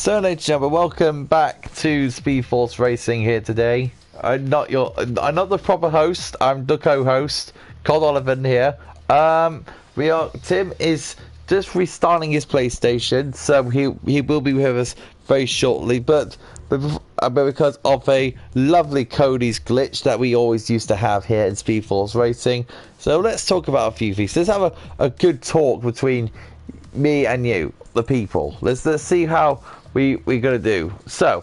So, ladies and gentlemen, welcome back to Speed Force Racing here today. I'm not the proper host. I'm the co-host, Cod Oliver here. Tim is just restarting his PlayStation, so he will be with us very shortly. But because of a lovely Cody's glitch that we always used to have here in Speed Force Racing, so let's talk about a few things. Let's have a good talk between me and you, the people. Let's see how we're gonna do. So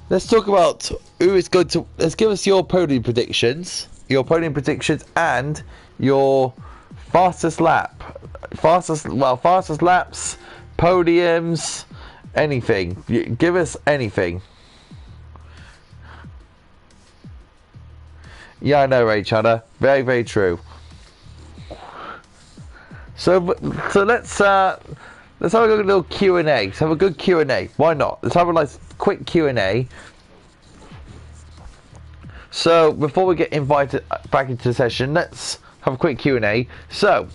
let's talk about who is going to. Let's give us your podium predictions, and your fastest lap, fastest laps, podiums, anything. Give us anything. Yeah, I know, Ray Chana. Very, very true. So let's have a little Q&A. Let's have a good Q&A. Why not? Let's have a nice quick Q&A. So before we get invited back into the session, let's have a quick Q&A. So,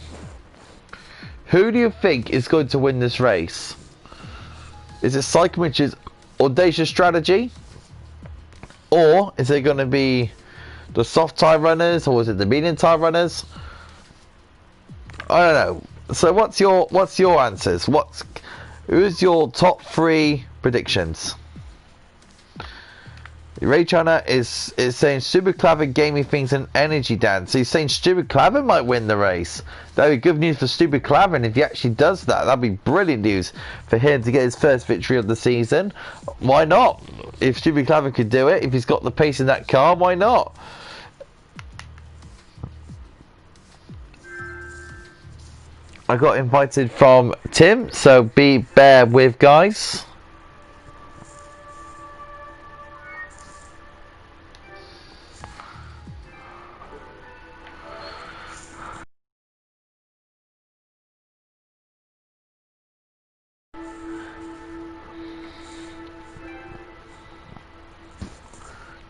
who do you think is going to win this race? Is it Cyclemich's audacious strategy? Or is it going to be the soft tire runners? Or is it the medium tire runners? I don't know. So what's your answers? Who's your top 3 predictions? Ray Chana is saying Super Clever Gaming Things and Energy Dan. So he's saying Stupid Clever might win the race. That'd be good news for Stupid Clever, and if he actually does that, that'd be brilliant news for him to get his first victory of the season. Why not? If Stupid Clever could do it, if he's got the pace in that car, why not? I got invited from Tim, so bear with, guys.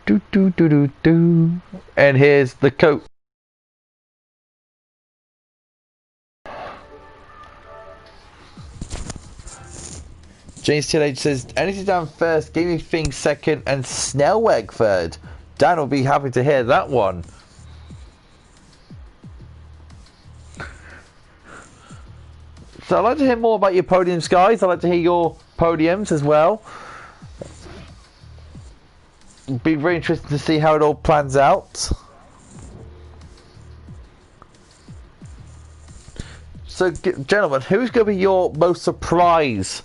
Do. And here's the coat. James Tillage says, Energy Dan first, Gaming Thing second, and Snellweg third. Dan will be happy to hear that one. So I'd like to hear more about your podiums, guys. I'd like to hear your podiums as well. It'll be very interesting to see how it all plans out. So, gentlemen, who's going to be your most surpriser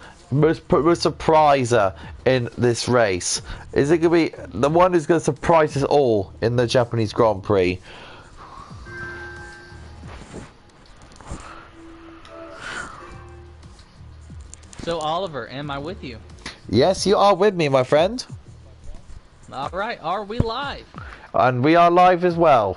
in this race? Is it going to be the one who's going to surprise us all in the Japanese Grand Prix? So Oliver, am I with you? Yes, you are with me, my friend. Alright, are we live? And we are live as well.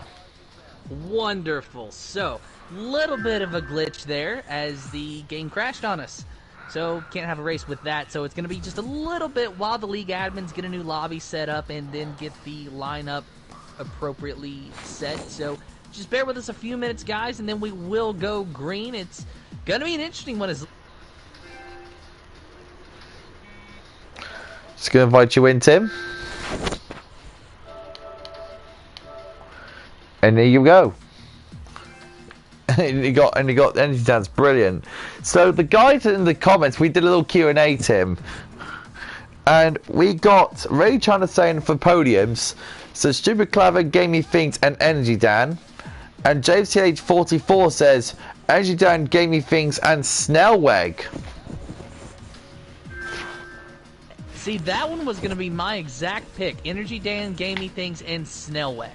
Wonderful. So, little bit of a glitch there as the game crashed on us. So, can't have a race with that. So, it's going to be just a little bit while the league admins get a new lobby set up and then get the lineup appropriately set. So, just bear with us a few minutes, guys, and then we will go green. It's going to be an interesting one. Just going to invite you in, Tim. And there you go. and you got Energy Dan's brilliant. So the guys in the comments, we did a little Q&A, Tim, and we got Ray Chana saying for podiums, so Stupid Clever, Gaming Things, and Energy Dan, and James TH44 says Energy Dan, Gaming Things, and Snellweg. See, that one was going to be my exact pick. Energy Dan, Gaming Things, and Snellweg.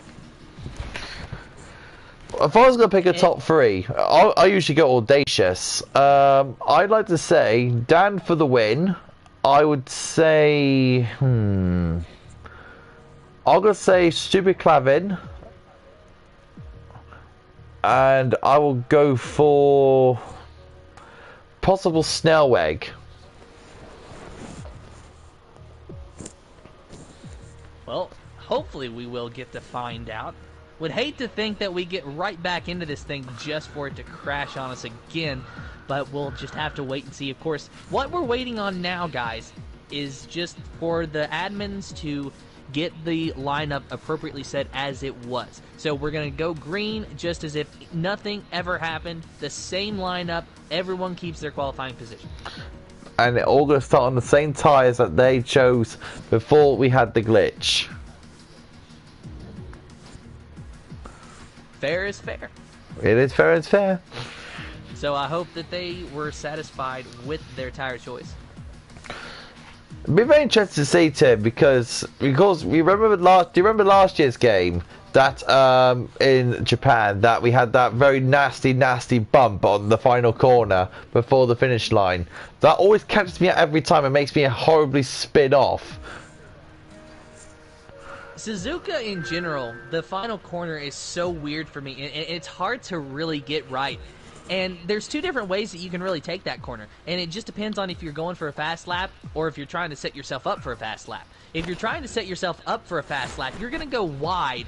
If I was going to pick a top 3, I usually go audacious. I'd like to say Dan for the win. I would say, I'm going to say Stupid Clavin. And I will go for possible Snellweg. Well, hopefully we will get to find out. Would hate to think that we get right back into this thing just for it to crash on us again. but we'll just have to wait and see. Of course, what we're waiting on now, guys, is just for the admins to get the lineup appropriately set as it was. So we're going to go green just as if nothing ever happened. The same lineup, everyone keeps their qualifying position. And it all going to start on the same tyres that they chose before we had the glitch. Fair is fair. It is fair, it's fair. So I hope that they were satisfied with their tire choice. It'd be very interesting to see, Tim, because we remember do you remember last year's game that in Japan that we had that very nasty bump on the final corner before the finish line? That always catches me out every time and makes me horribly spin off. Suzuka in general, the final corner is so weird for me, and it's hard to really get right. And there's two different ways that you can really take that corner. And it just depends on if you're going for a fast lap or if you're trying to set yourself up for a fast lap. If you're trying to set yourself up for a fast lap, you're going to go wide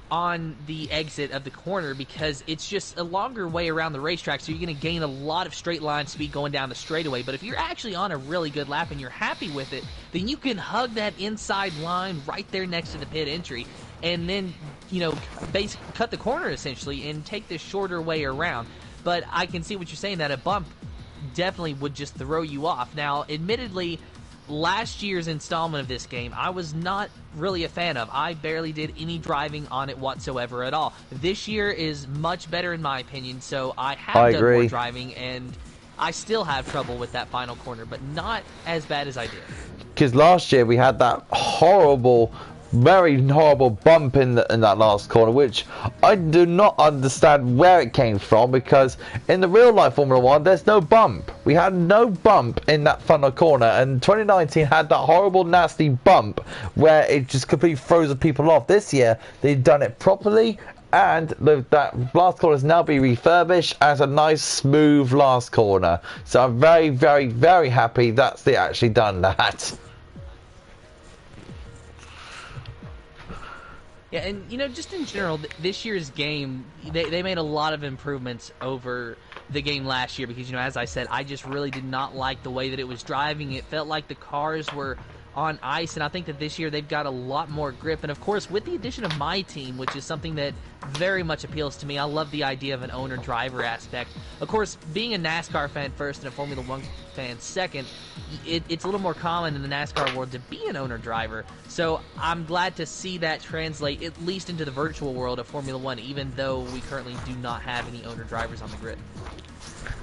on the exit of the corner because it's just a longer way around the racetrack, so you're going to gain a lot of straight line speed going down the straightaway. But if you're actually on a really good lap and you're happy with it, then you can hug that inside line right there next to the pit entry and then, you know, basically cut the corner essentially and take the shorter way around. But I can see what you're saying, that a bump definitely would just throw you off. Now, admittedly, last year's installment of this game, I was not really a fan of. I barely did any driving on it whatsoever at all. This year is much better in my opinion, so I have done more driving, and I still have trouble with that final corner, but not as bad as I did. Because last year we had that very horrible bump in that last corner, which I do not understand where it came from, because in the real life Formula 1 there's no bump. We had no bump in that final corner, and 2019 had that horrible nasty bump where it just completely froze the people off. This year they've done it properly, and that last corner has now been refurbished as a nice smooth last corner. So I'm very, very, very happy that they actually done that. Yeah, and you know, just in general, this year's game, they made a lot of improvements over the game last year because, you know, as I said, I just really did not like the way that it was driving. It felt like the cars were on ice, and I think that this year they've got a lot more grip. And of course, with the addition of my team, which is something that very much appeals to me, I love the idea of an owner-driver aspect. Of course, being a NASCAR fan first and a Formula 1 fan second, it's a little more common in the NASCAR world to be an owner-driver. So I'm glad to see that translate at least into the virtual world of Formula 1, even though we currently do not have any owner-drivers on the grid.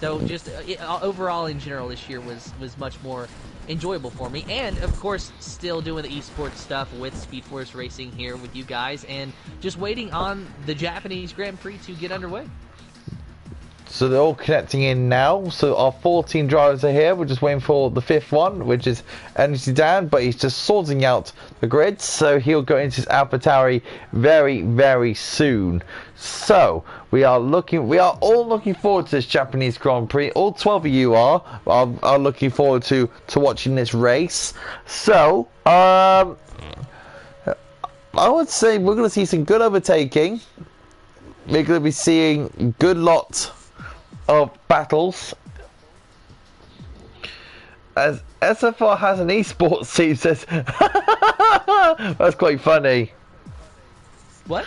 So just overall in general, this year was much more enjoyable for me, and of course still doing the esports stuff with Speed Force Racing here with you guys, and just waiting on the Japanese Grand Prix to get underway. So they're all connecting in now. So our 14 drivers are here. We're just waiting for the fifth one, which is Energy Dan, but he's just sorting out the grid, so he'll go into his AlphaTauri very, very soon. So we are all looking forward to this Japanese Grand Prix. All 12 of you are looking forward to watching this race. So I would say we're going to see some good overtaking. We're going to be seeing good lot of battles. As SFR has an esports team, says that's quite funny. What?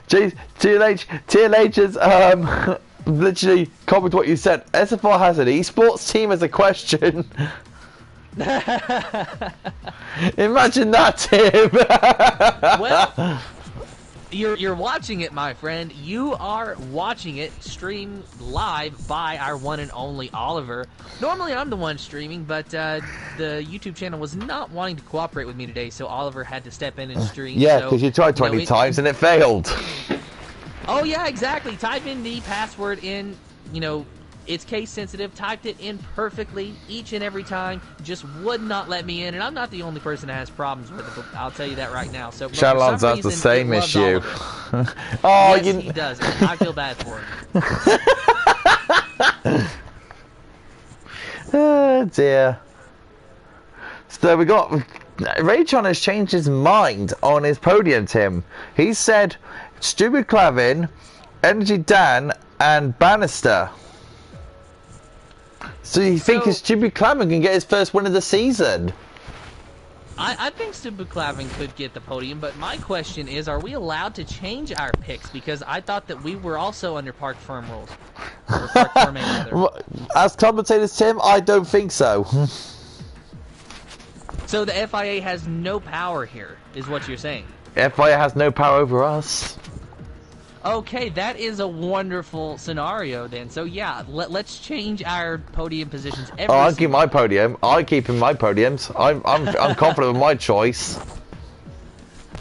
TLH has literally copied what you said. SFR has an esports team as a question. Imagine that, Tim. Well, you're watching it, my friend. You are watching it streamed live by our one and only Oliver. Normally I'm the one streaming, but the YouTube channel was not wanting to cooperate with me today, so Oliver had to step in and stream. Yeah, because you tried 20 times and it failed. Oh yeah, exactly. Type in the password in, you know, it's case sensitive, typed it in perfectly each and every time, just would not let me in, and I'm not the only person that has problems with it, but I'll tell you that right now. So Shadowlands has the same issue. Oh, yes, he does. I feel bad for him. Oh dear. So we got Raytron has changed his mind on his podium, Tim. He said Stupid Clavin, Energy Dan and Bannister. So you think Stupid Clavin can get his first win of the season? I think Stupid Clavin could get the podium, but my question is, are we allowed to change our picks? Because I thought that we were also under Park Firm rules. Or Park Firm, rather. As commentators, Tim, I don't think so. So the FIA has no power here, is what you're saying? FIA has no power over us. Okay, that is a wonderful scenario then. So yeah, let's change our podium positions every I'll keep my podium. I'm keeping my podiums. I'm confident with my choice.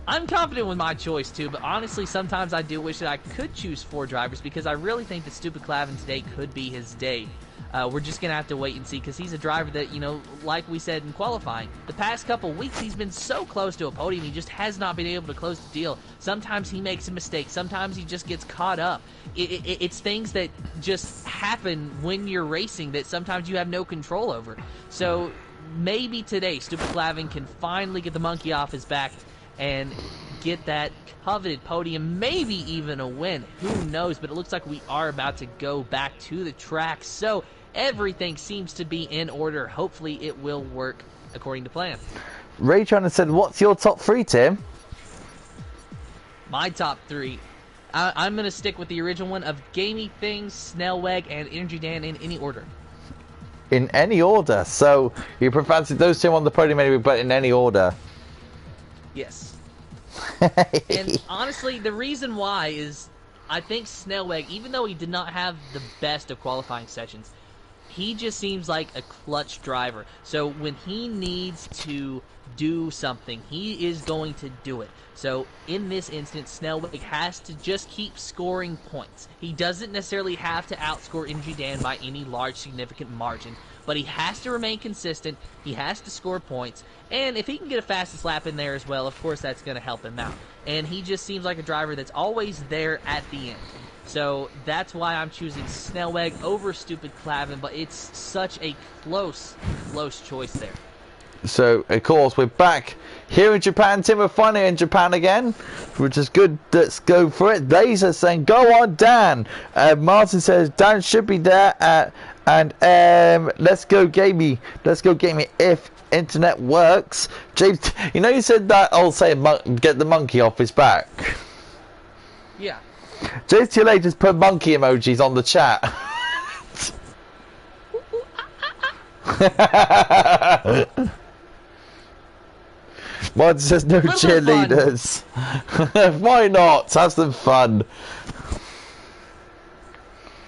I'm confident with my choice too, but honestly, sometimes I do wish that I could choose 4 drivers because I really think that Stupid Clavin today could be his day. We're just going to have to wait and see because he's a driver that, you know, like we said in qualifying, the past couple weeks he's been so close to a podium, he just has not been able to close the deal. Sometimes he makes a mistake, sometimes he just gets caught up. It's things that just happen when you're racing that sometimes you have no control over. So maybe today Stupid Clavin can finally get the monkey off his back and get that coveted podium, maybe even a win. Who knows? But it looks like we are about to go back to the track. So everything seems to be in order. Hopefully it will work according to plan. Ray Chan said, what's your top 3, Tim? My top 3. I'm going to stick with the original one of Gamey Things, Snellweg, and Energy Dan in any order. In any order? So you prefer those 2 on the podium anyway, but in any order? Yes. And honestly, the reason why is I think Snellweg, even though he did not have the best of qualifying sessions, he just seems like a clutch driver. So when he needs to do something, he is going to do it. So in this instance, Snellweg has to just keep scoring points. He doesn't necessarily have to outscore Energy Dan by any large significant margin, but he has to remain consistent, he has to score points, and if he can get a fastest lap in there as well, of course that's going to help him out. And he just seems like a driver that's always there at the end. So that's why I'm choosing Snellweg over Stupid Clavin, but it's such a close choice there. So, of course, we're back here in Japan. Tim, we're finally in Japan again, which is good. Let's go for it. Laser saying, go on, Dan. Martin says, Dan should be there. And let's go, Gamey. Let's go, Gamey, if internet works. James, you know you said that I'll say get the monkey off his back. Yeah. James TLA just put monkey emojis on the chat. Martin says no cheerleaders. Why not? Have some fun.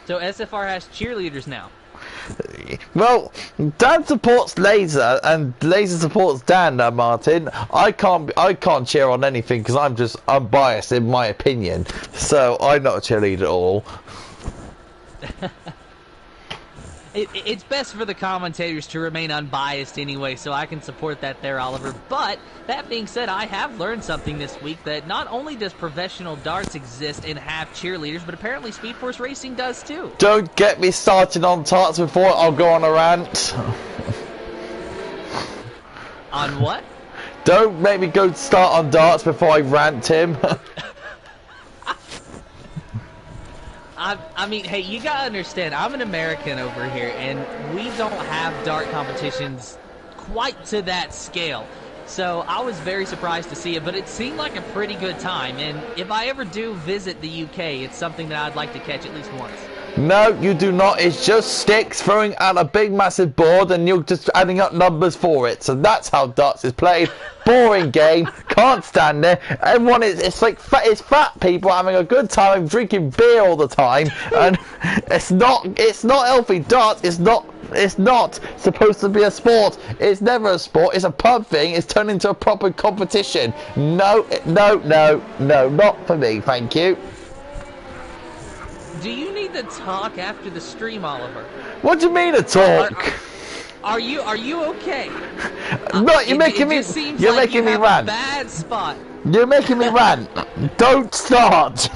So SFR has cheerleaders now. Well, Dan supports Laser, and Laser supports Dan. Martin, I can't cheer on anything because I'm biased in my opinion. So I'm not a cheerleader at all. It's best for the commentators to remain unbiased anyway, so I can support that there, Oliver. But, that being said, I have learned something this week that not only does professional darts exist and have cheerleaders, but apparently Speed Force Racing does too. Don't get me started on darts before I'll go on a rant. On what? Don't make me go start on darts before I rant, Tim. I mean, hey, you gotta understand, I'm an American over here, and we don't have dart competitions quite to that scale. So I was very surprised to see it, but it seemed like a pretty good time. And if I ever do visit the UK, it's something that I'd like to catch at least once. No, you do not. It's just sticks throwing out a big massive board and you're just adding up numbers for it. So that's how darts is played. Boring game. Can't stand it. Everyone it's like it's fat people having a good time drinking beer all the time, and it's not healthy. Darts it's not supposed to be a sport. It's never a sport. It's a pub thing. It's turned into a proper competition. No, not for me. Thank you. Do you need to talk after the stream, Oliver? What do you mean to talk? Are you okay? No, you're making me. You're making me rant. Bad spot. You're making me rant. Don't start.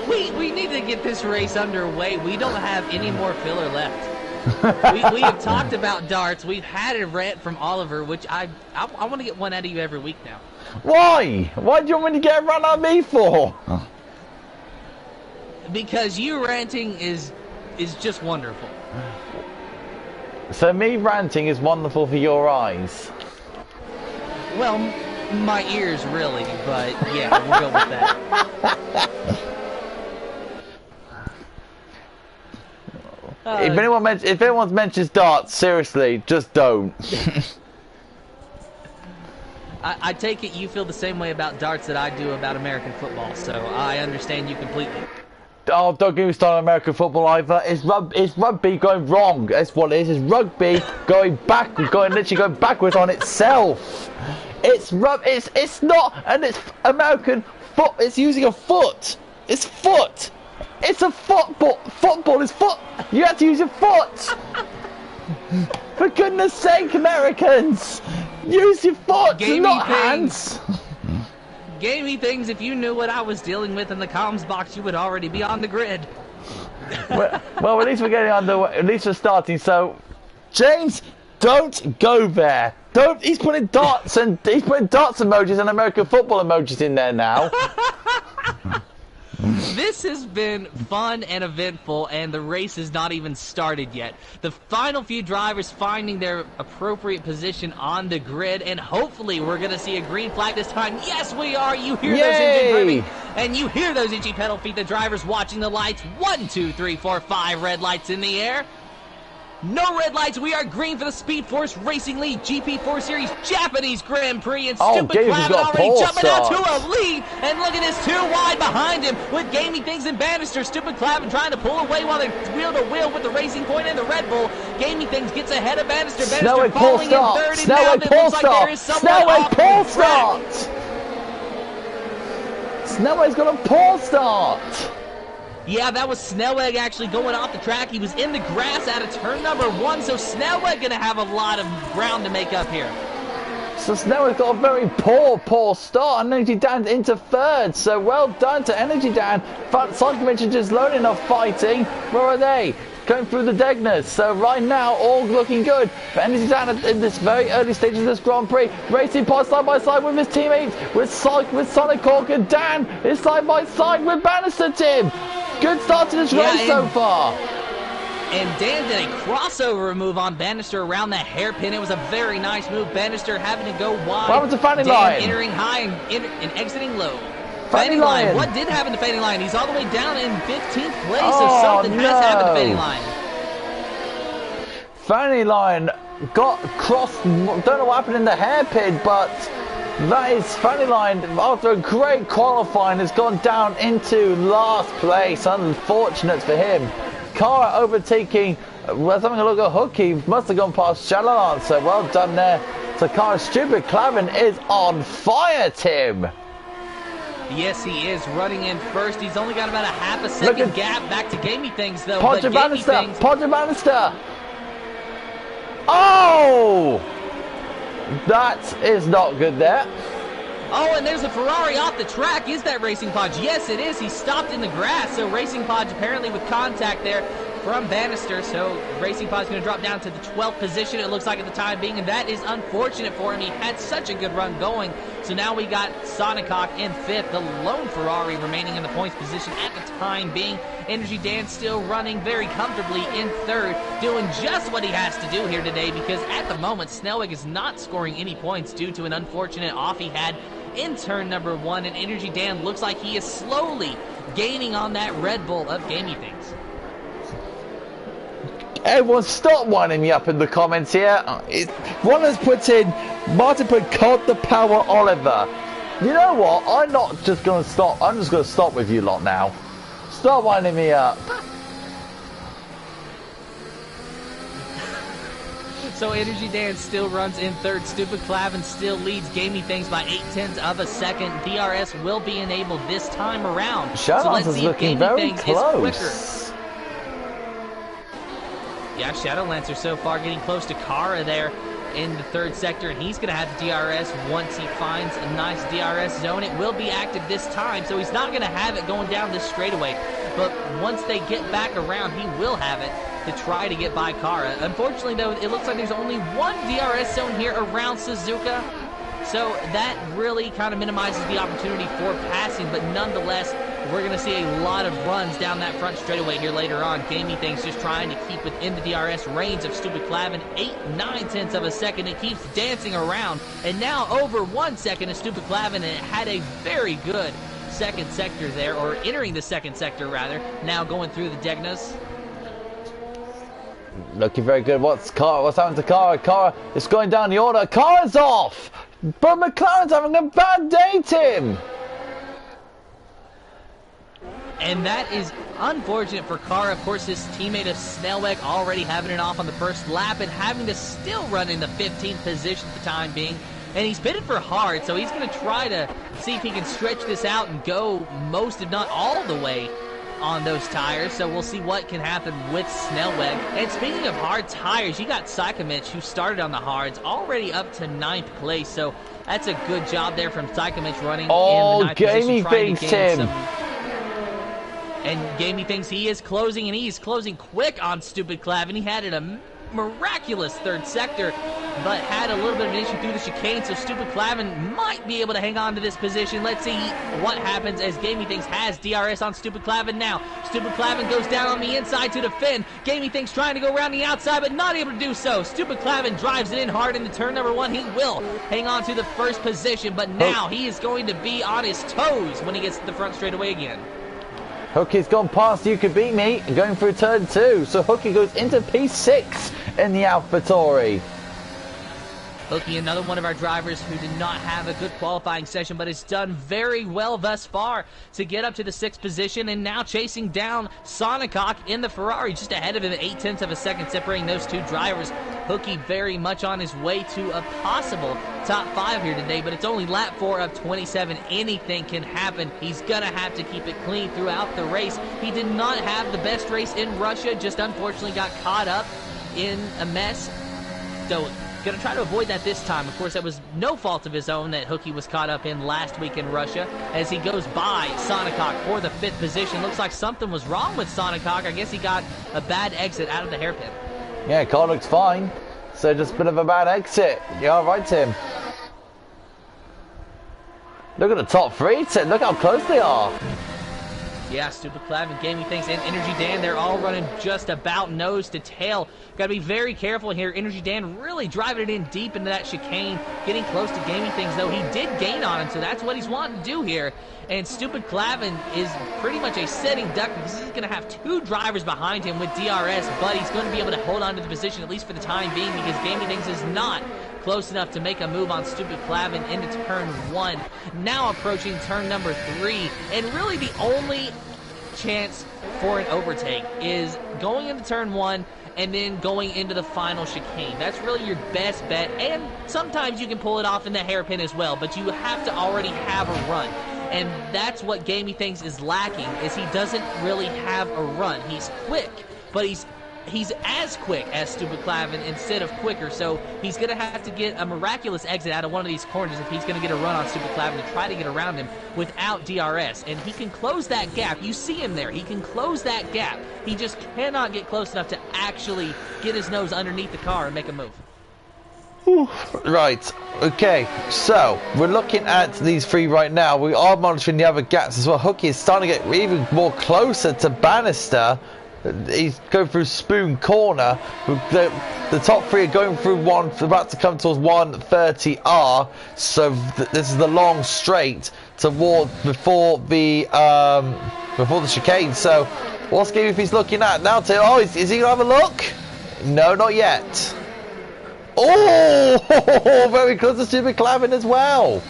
We need to get this race underway. We don't have any more filler left. we have talked about darts. We've had a rant from Oliver, which I want to get one out of you every week now. Why? Why do you want me to get a run out of me for? Because you ranting is just wonderful. So me ranting is wonderful for your eyes. Well, my ears really, but yeah, we'll go with that. If anyone mentions darts, seriously, just don't. I take it you feel the same way about darts that I do about American football, so I understand you completely. Oh, don't get me started on American football either. It's rugby going wrong. That's what it is. It's rugby going backwards, literally going backwards on itself. It's not, and it's American foot. It's using a foot. It's foot. It's a football. Football is foot. You have to use your foot. For goodness sake, Americans, use your foot, not hands. Gamey things, if you knew what I was dealing with in the comms box, you would already be on the grid. well, at least we're getting on the way. At least we're starting. So, James, don't go there. Don't. He's putting darts emojis and American football emojis in there now. This has been fun and eventful, and the race has not even started yet. The final few drivers finding their appropriate position on the grid, and hopefully we're going to see a green flag this time. Yes, we are! You hear those engine revving, and you hear those itchy pedal feet. The drivers watching the lights. 1, 2, 3, 4, 5 red lights in the air. No red lights. We are green for the Speed Force Racing League GP4 Series Japanese Grand Prix. And Stupid Clavin already jumping out to a lead. And look at this, 2 wide behind him with Gaming Things and Bannister. Stupid Clavin trying to pull away while they're wheel to wheel with the Racing Point and the Red Bull. Gaming Things gets ahead of Bannister. Bannister falling in third. And now it looks like there is someone off the track. Snellway's got a poor start. Yeah, that was Snellweg actually going off the track. He was in the grass out of turn number 1, so Snellweg going to have a lot of ground to make up here. So Snellweg's got a very poor start, and Energy Dan into third. So well done to Energy Dan. Cyclovic are just low enough fighting. Where are they? Going through the Degners. So right now, all looking good for Energy Dan in this very early stage of this Grand Prix. Racing past side by side with his teammates, with Sonic Hawk, and Dan is side by side with Bannister Tim. Good start to this race so far. And Dan did a crossover move on Bannister around that hairpin. It was a very nice move. Bannister having to go wide. What was the Fanny Line? Entering high and exiting low. Fanny Line. What did happen to Fanny Line? He's all the way down in 15th place, so something has happened to Fanny Line. Fanny Line got crossed. Don't know what happened in the hairpin, but that is Fanny Line, after a great qualifying, has gone down into last place. Unfortunate for him. Cara overtaking, was having a look at Hooky, must have gone past Shalalan, so well done there. So Cara Stupid Clavin is on fire, Tim. Yes, he is running in first. He's only got about a half a second gap back to Gamey Things, though. Podger Bannister. Oh! That is not good there. Oh, and there's a Ferrari off the track. Is that Racing Podge? Yes, it is. He stopped in the grass. So Racing Podge apparently with contact there from Bannister. So Racing Podge is going to drop down to the 12th position, it looks like, at the time being. And that is unfortunate for him. He had such a good run going. So now we got Sonic Hawk in 5th. The lone Ferrari remaining in the points position at the time being. Energy Dan still running very comfortably in 3rd, doing just what he has to do here today, because at the moment Snellweg is not scoring any points due to an unfortunate off he had in turn number 1, and Energy Dan looks like he is slowly gaining on that Red Bull of Gamey Things. Everyone stop winding me up in the comments here. One has put in, Martin put Cod the Power Oliver. You know what? I'm not just going to stop. I'm just going to stop with you lot now. Stop winding me up. So Energy Dan still runs in 3rd. Stupid Clavin still leads Gamey Things by 0.8 of a second. DRS will be enabled this time around. So let's see if Gamey Things is quicker. Yeah, Shadowlancer so far getting close to Kara there in the 3rd sector, and he's going to have the DRS once he finds a nice DRS zone. It will be active this time, so he's not going to have it going down this straightaway. But once they get back around, he will have it to try to get by Kara. Unfortunately, though, it looks like there's only one DRS zone here around Suzuka, so that really kind of minimizes the opportunity for passing. But nonetheless, we're going to see a lot of runs down that front straightaway here later on. Gamey Things just trying to keep within the DRS range of Stupid Clavin. 8/9 of a second. It keeps dancing around. And now over 1 second is Stupid Clavin, and it had a very good second sector there, or entering the second sector rather. Now going through the Degnas. Looking very good. What's happening to Cara? Cara is going down the order. Cara's off! But McLaren's having a bad day, Tim! And that is unfortunate for Cara. Of course, his teammate of Snellweg already having it off on the first lap and having to still run in the 15th position for the time being. And he's pitted for hard, so he's going to try to see if he can stretch this out and go most, if not all the way on those tires. So we'll see what can happen with Snellweg. And speaking of hard tires, you got Psychomich, who started on the hards, already up to 9th place. So that's a good job there from Psychomich running in the 9th Gamey position. Things, Tim. And Gamey Things, he is closing, and he's closing quick on Stupid Clavin. He had a miraculous third sector, but had a little bit of an issue through the chicane, so Stupid Clavin might be able to hang on to this position. Let's see what happens as Gamey Things has DRS on Stupid Clavin now. Stupid Clavin goes down on the inside to defend. Gamey Things trying to go around the outside, but not able to do so. Stupid Clavin drives it in hard into turn number 1. He will hang on to the first position, but now he is going to be on his toes when he gets to the front straightaway again. Hookie's gone past You Could Beat Me and going through turn 2. So Hookie goes into P6 in the AlphaTauri. Hookie, another one of our drivers who did not have a good qualifying session, but has done very well thus far to get up to the 6th position, and now chasing down Sonicock in the Ferrari, just ahead of him at 8/10 of a second, separating those two drivers. Hookie very much on his way to a possible top 5 here today, but it's only lap 4 of 27. Anything can happen. He's going to have to keep it clean throughout the race. He did not have the best race in Russia, just unfortunately got caught up in a mess. So going to try to avoid that this time. Of course, that was no fault of his own that Hookie was caught up in last week in Russia, as he goes by Sonicock for the 5th position. Looks like something was wrong with Sonicock. I guess he got a bad exit out of the hairpin. Yeah, car looks fine. So just a bit of a bad exit. Yeah, all right, Tim. Look at the top 3, Tim. Look how close they are. Yeah, Stupid Clavin, Gamey Things, and Energy Dan, they're all running just about nose to tail. Got to be very careful here. Energy Dan really driving it in deep into that chicane, getting close to Gamey Things, though he did gain on him, so that's what he's wanting to do here. And Stupid Clavin is pretty much a sitting duck because he's going to have 2 drivers behind him with DRS, but he's going to be able to hold on to the position, at least for the time being, because Gamey Things is not close enough to make a move on Stupid Clavin into turn 1. Now approaching turn number 3, and really the only chance for an overtake is going into turn 1 and then going into the final chicane. That's really your best bet, and sometimes you can pull it off in the hairpin as well, but you have to already have a run. And that's what Gamey Things is lacking, is he doesn't really have a run. He's quick, but he's as quick as Stupid Clavin instead of quicker, so he's going to have to get a miraculous exit out of one of these corners if he's going to get a run on Stupid Clavin to try to get around him without DRS. And he can close that gap. You see him there. He can close that gap. He just cannot get close enough to actually get his nose underneath the car and make a move. Right, okay, so we're looking at these 3 right now. We are monitoring the other gaps as well. Hookie is starting to get even more closer to Bannister. He's going through Spoon Corner. The top 3 are going through one, about to come towards 130R. So this is the long straight toward before the chicane. So what's Gamey Things looking at now? Oh, is he gonna have a look? No, not yet. Oh, very close to Stupid Clavin as well.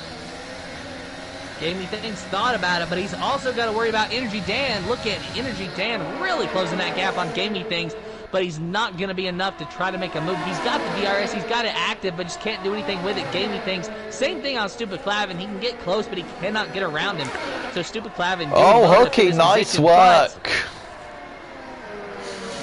Gamey Things thought about it, but he's also got to worry about Energy Dan. Look at Energy Dan really closing that gap on Gamey Things, but he's not going to be enough to try to make a move. He's got the DRS, he's got it active, but just can't do anything with it. Gamey Things, same thing on Stupid Clavin. He can get close, but he cannot get around him. So Stupid Clavin. Oh, Hookie, nice work.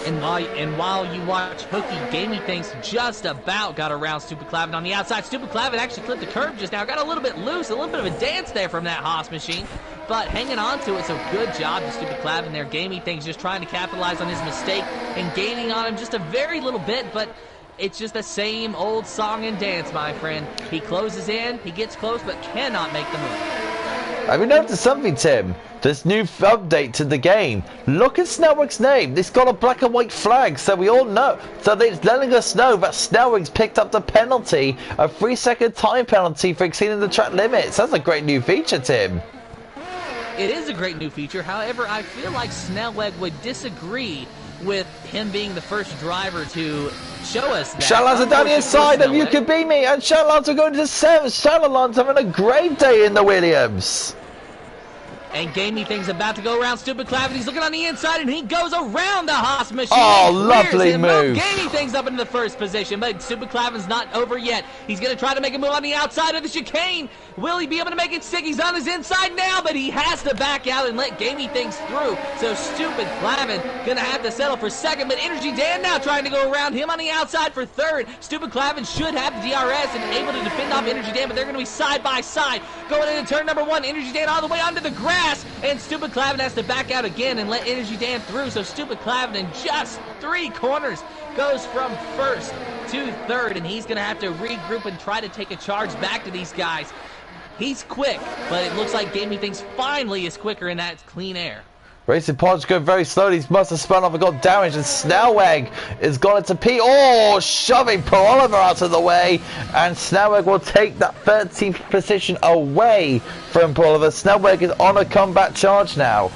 And while you watch Hookie, Gamey Things just about got around Stupid Clavin on the outside. Stupid Clavin actually clipped the curb just now. Got a little bit loose, a little bit of a dance there from that Haas machine, but hanging on to it, so good job to Stupid Clavin there. Gamey Things just trying to capitalize on his mistake and gaining on him just a very little bit, but it's just the same old song and dance, my friend. He closes in, he gets close, but cannot make the move. Have you noticed something, Tim? This new update to the game. Look at Snellwig's name. It's got a black and white flag, so we all know. So it's letting us know that Snellwig's picked up the penalty, a 3-second time penalty for exceeding the track limits. That's a great new feature, Tim. It is a great new feature. However, I feel like Snellweg would disagree with him being the first driver to show us that. Shadowlands are down the inside of You Could Be Me, and Shadowlands are going to 7th. Shadowlands having a great day in the Williams. And Gamey Thing's about to go around Stupid Clavin. He's looking on the inside, and he goes around the Haas machine. Oh, lovely move. Gamey Thing's up into the first position, but Stupid Clavin's not over yet. He's going to try to make a move on the outside of the chicane. Will he be able to make it stick? He's on his inside now, but he has to back out and let Gamey Things through. So Stupid Clavin going to have to settle for second, but Energy Dan now trying to go around him on the outside for third. Stupid Clavin should have the DRS and able to defend off Energy Dan, but they're going to be side by side. Going into turn number 1, Energy Dan all the way onto the grass, and Stupid Clavin has to back out again and let Energy Dan through. So Stupid Clavin in just 3 corners goes from first to third, and he's going to have to regroup and try to take a charge back to these guys. He's quick, but it looks like Gaming Things finally is quicker in that clean air. Racing Podge going very slowly. He must have spun off and got damaged, and Snellweg is gone into P. Oh, shoving Paul Oliver out of the way, and Snellweg will take that 13th position away from Paul Oliver. Snellweg is on a comeback charge now.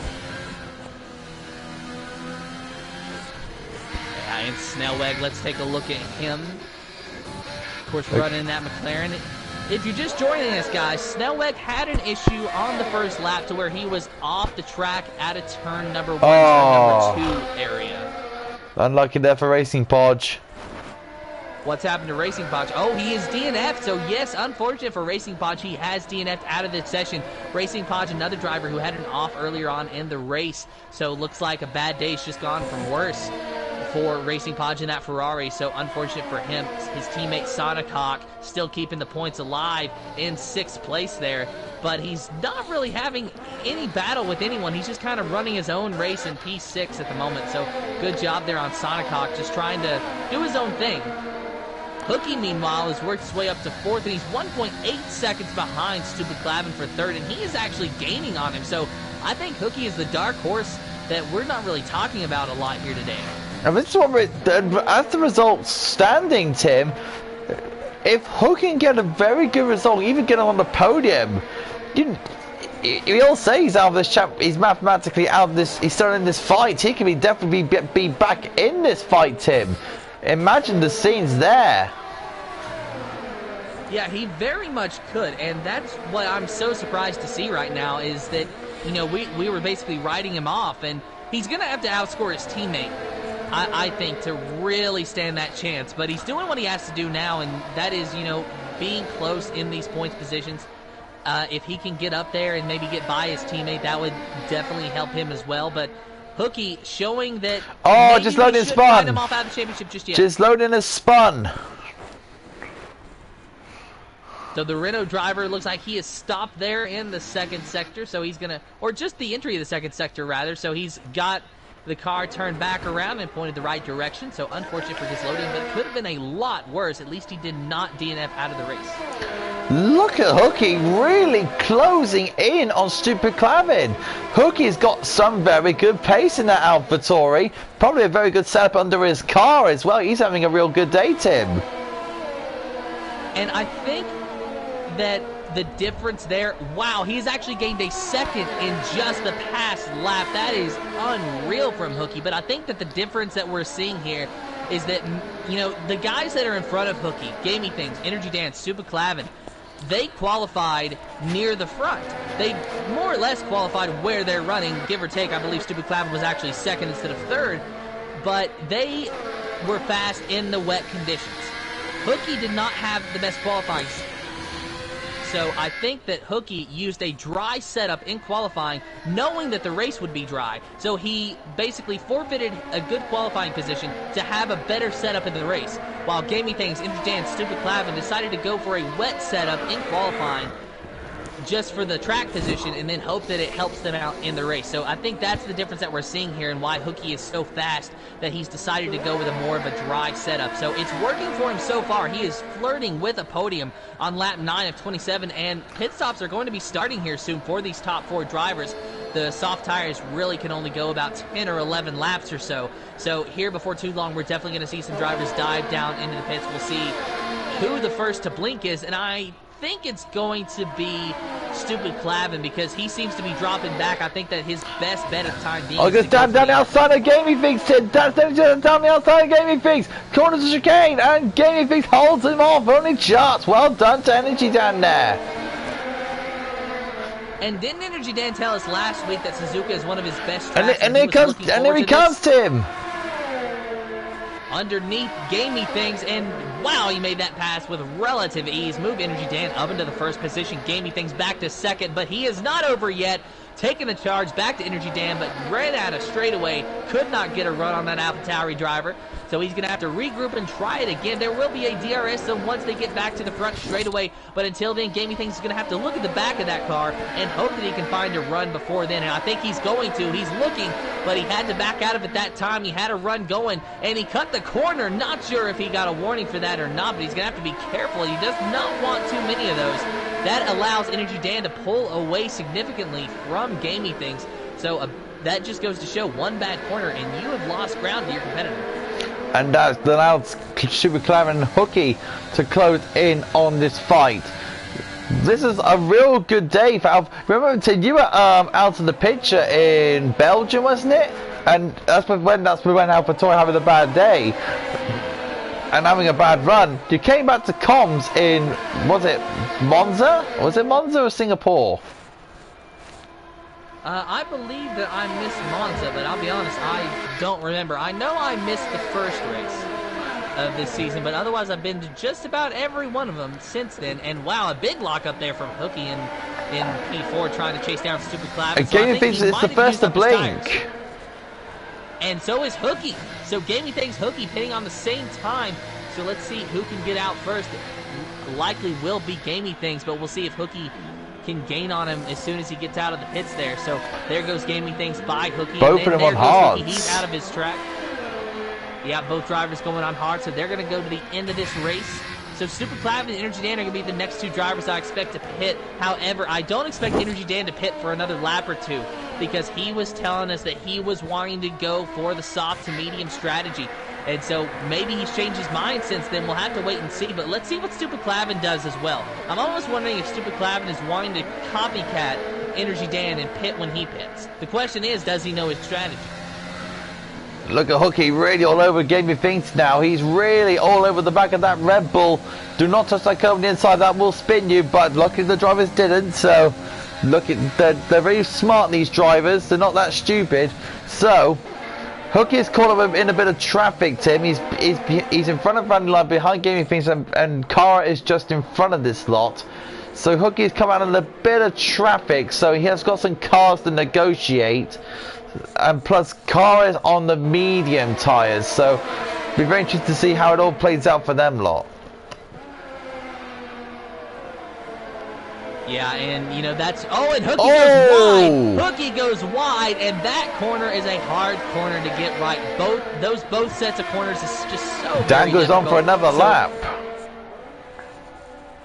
Yeah, and Snellweg, let's take a look at him. Of course, running that McLaren. If you're just joining us, guys, Snellweg had an issue on the first lap to where he was off the track at a turn number 1, turn number 2 area. Unlucky there for Racing Podge. What's happened to Racing Podge? Oh, he is DNF'd. So, yes, unfortunate for Racing Podge. He has DNF'd out of the session. Racing Podge, another driver who had an off earlier on in the race. So, looks like a bad day's just gone from worse for Racing Podge in that Ferrari. So, unfortunate for him. His teammate Sonic Hawk still keeping the points alive in 6th place there. But he's not really having any battle with anyone. He's just kind of running his own race in P6 at the moment. So, good job there on Sonic Hawk, just trying to do his own thing. Hooky, meanwhile, has worked his way up to 4th, and he's 1.8 seconds behind Stupid Clavin for 3rd, and he is actually gaining on him. So I think Hooky is the dark horse that we're not really talking about a lot here today. And this is what as the results standing, Tim, if Hooky can get a very good result, even get on the podium, we all say he's out of this he's mathematically out of this, he's still in this fight. He can definitely be back in this fight, Tim. Imagine the scenes there. Yeah, he very much could, and that's what I'm so surprised to see right now is that, you know, we were basically writing him off, and he's going to have to outscore his teammate, I think, to really stand that chance. But he's doing what he has to do now, and that is, you know, being close in these points positions. If he can get up there and maybe get by his teammate, that would definitely help him as well. But Hooky showing that just loading spun. Him off out of the championship just yet. Just loading a spun. So the Renault driver looks like he is stopped there in the 2nd sector. So he's going to, or just the entry of the 2nd sector rather. So he's got the car turned back around and pointed the right direction. So unfortunate for his loading, but it could have been a lot worse. At least he did not DNF out of the race. Look at Hooky really closing in on Stupid Clavin. Hooky's got some very good pace in that AlphaTauri. Probably a very good setup under his car as well. He's having a real good day, Tim. And I think that the difference there, wow, he's actually gained a 2nd in just the past lap. That is unreal from Hooky. But I think that the difference that we're seeing here is that, you know, the guys that are in front of Hooky, Gaming Things, Energy Dance, Stupid Clavin, they qualified near the front. They more or less qualified where they're running, give or take. I believe Stupid Clavin was actually 2nd instead of 3rd, but they were fast in the wet conditions. Hooky did not have the best qualifying. So I think that Hooky used a dry setup in qualifying, knowing that the race would be dry. So he basically forfeited a good qualifying position to have a better setup in the race. While Gaming Things, Energy Dan, Stupid Clavin decided to go for a wet setup in qualifying. just for the track position and then hope that it helps them out in the race. So I think that's the difference that we're seeing here and why Hookie is so fast that he's decided to go with a more of a dry setup. So it's working for him so far. He is flirting with a podium on lap 9 of 27, and pit stops are going to be starting here soon for these top 4 drivers. The soft tires really can only go about 10 or 11 laps or so. So here before too long, we're definitely going to see some drivers dive down into the pits. We'll see who the first to blink is, and I think it's going to be Stupid Clavin because he seems to be dropping back. I think that his best bet at the time being... Oh, just down the outside of Gaming Things, Tim. Down the outside of Gaming Things. Corners the chicane, and Gaming Things holds him off only just. Well done to Energy down there. And didn't Energy Dan tell us last week that Suzuka is one of his best tracks? And here he comes, Tim. Underneath Gamey Things, and wow, he made that pass with relative ease. Move Energy Dan up into the first position. Gamey Things back to second, but he is not over yet. Taking the charge back to Energy Dan, but ran out of straightaway. Could not get a run on that AlphaTauri driver. So he's going to have to regroup and try it again. There will be a DRS so once they get back to the front straightaway. But until then, Gaming Things is going to have to look at the back of that car and hope that he can find a run before then. And I think he's going to. He's looking, but he had to back out of it that time. He had a run going, and he cut the corner. Not sure if he got a warning for that or not, but he's going to have to be careful. He does not want too many of those. That allows Energy Dan to pull away significantly from Gaming Things. So that just goes to show one bad corner, and you have lost ground to your competitor. And that's allowed Super Clavin and Hookie to close in on this fight. This is a real good day for Alpha. Remember, Tim, you were out of the picture in Belgium, wasn't it? And that's when AlphaTauri having a bad day and having a bad run. You came back to comms in, was it Monza? Was it Monza or Singapore? I believe that I missed Monza, but I'll be honest, I don't remember. I know I missed the first race of this season, but otherwise I've been to just about every one of them since then. And wow, a big lock up there from Hookie in P4 trying to chase down Stupid Clavin. Gaming Things is the first to blink. And so is Hookie. So Gaming Things, Hookie pitting on the same time. So let's see who can get out first. It likely will be Gaming Things, but we'll see if Hookie can gain on him as soon as he gets out of the pits there. So there goes Gaming Things by Hookie. Both of them on hard. He's out of his track. Yeah, both drivers going on hard, so they're going to go to the end of this race. So Super Clavin and Energy Dan are going to be the next 2 drivers I expect to pit. However, I don't expect Energy Dan to pit for another lap or 2 because he was telling us that he was wanting to go for the soft to medium strategy. And so maybe he's changed his mind since then. We'll have to wait and see. But let's see what Stupid Clavin does as well. I'm almost wondering if Stupid Clavin is wanting to copycat Energy Dan and pit when he pits. The question is, does he know his strategy? Look at Hookie really all over Gaming Things now. He's really all over the back of that Red Bull. Do not touch that curve on the inside. That will spin you. But luckily the drivers didn't. So look at they're very smart, these drivers. They're not that stupid. So Hookie is caught up in a bit of traffic, Tim. He's in front of Randy Line behind Gaming Things, and Cara is just in front of this lot. So Hookie's come out in a bit of traffic, so he has got some cars to negotiate. And plus Cara is on the medium tyres, so be very interested to see how it all plays out for them lot. Yeah, and you know that's and Hookie goes wide. Hookie goes wide, and that corner is a hard corner to get right. Both sets of corners is just so. Dan goes on for another lap.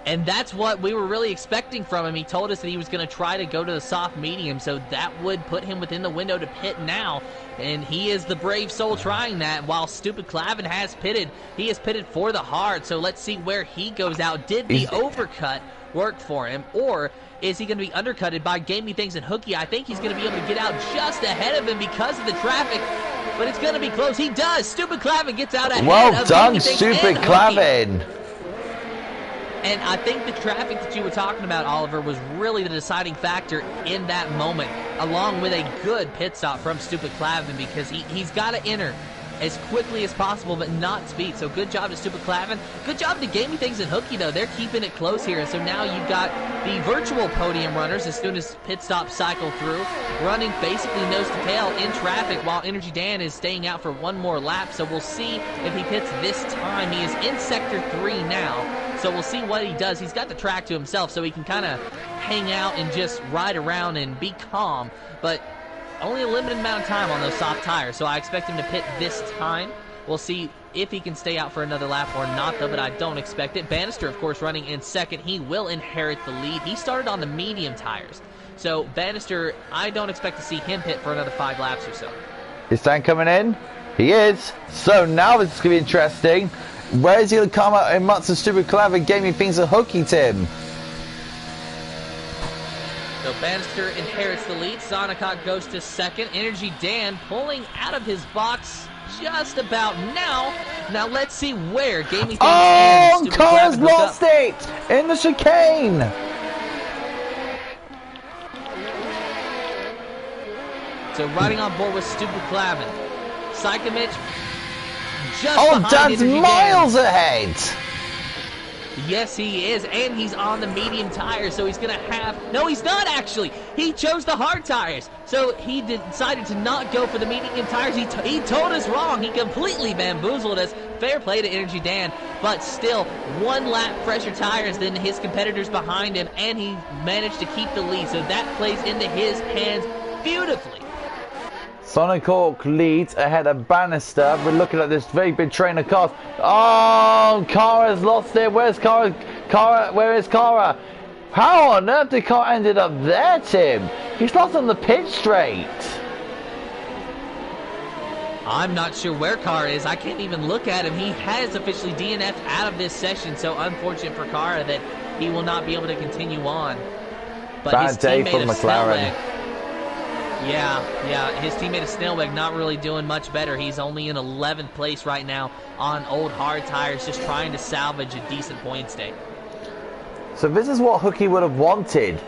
And that's what we were really expecting from him. He told us that he was going to try to go to the soft medium, so that would put him within the window to pit now. And he is the brave soul trying that. While Stupid Clavin has pitted, he has pitted for the hard. So let's see where he goes out. Did the overcut work for him, or is he going to be undercutted by Gaming Things and Hookie? I think he's going to be able to get out just ahead of him because of the traffic, but it's going to be close. He does. Stupid Clavin gets out ahead. Well done, Stupid Clavin. And I think the traffic that you were talking about, Oliver, was really the deciding factor in that moment, along with a good pit stop from Stupid Clavin, because he's got to enter as quickly as possible, but not speed. So good job to Stupid Clavin. Good job to Gaming Things and Hookie, though. They're keeping it close here. And so now you've got the virtual podium runners, as soon as pit stops cycle through, running basically nose to tail in traffic, while Energy Dan is staying out for one more lap. So we'll see if he pits this time. He is in Sector 3 now. So we'll see what he does. He's got the track to himself, so he can kind of hang out and just ride around and be calm. But only a limited amount of time on those soft tires, so I expect him to pit this time. We'll see if he can stay out for another lap or not, though, but I don't expect it. Bannister, of course, running in second. He will inherit the lead. He started on the medium tires. So Bannister, I don't expect to see him pit for another 5 laps or so. Is Dan coming in? He is. So now it's going to be interesting. Where is he going to come out in Mutz Stupid Clever gaming things a hooky, Tim? So Bannister inherits the lead. Sonicot goes to second. Energy Dan pulling out of his box just about now. Now let's see where Gaming Things and Stupid Cars Clavin hook lost up. it in the chicane. So riding on board with Stupid Clavin. Psychomich just behind Dan's Energy miles Dan. ahead. Yes, he is, and he's on the medium tires, so he's going to have... No, he's not, actually. He chose the hard tires, so he decided to not go for the medium tires. He told us wrong. He completely bamboozled us. Fair play to Energy Dan, but still, 1 lap fresher tires than his competitors behind him, and he managed to keep the lead, so that plays into his hands beautifully. Sonic Hawk leads ahead of Bannister. We're looking at this very big train of cars. Oh, Kara's lost it. Where's Kara? Where is Kara? How on earth did Kara ended up there, Tim? He's lost on the pit straight. I'm not sure where Kara is. I can't even look at him. He has officially DNF'd out of this session, so unfortunate for Kara that he will not be able to continue on. But Bad his day teammate for of McLaren. Snellweg, his teammate of Snellweg not really doing much better. He's only in 11th place right now on old hard tires, just trying to salvage a decent points day. So this is what Hooky would have wanted.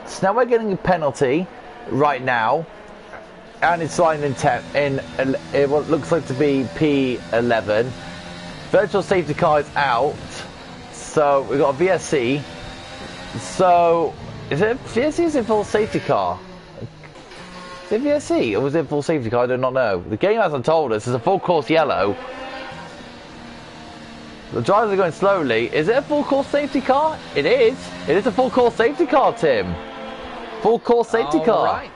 Snellweg getting a penalty right now, and it's lying in what looks like to be P11. Virtual safety car is out, so we've got a VSC. So is it VSC? Is it full safety car? Is it VSC or was it full safety car? I do not know. The game hasn't told us. It's a full course yellow. The drivers are going slowly. Is it a full course safety car? It is. It is a full course safety car, Tim. Full course safety car. Right.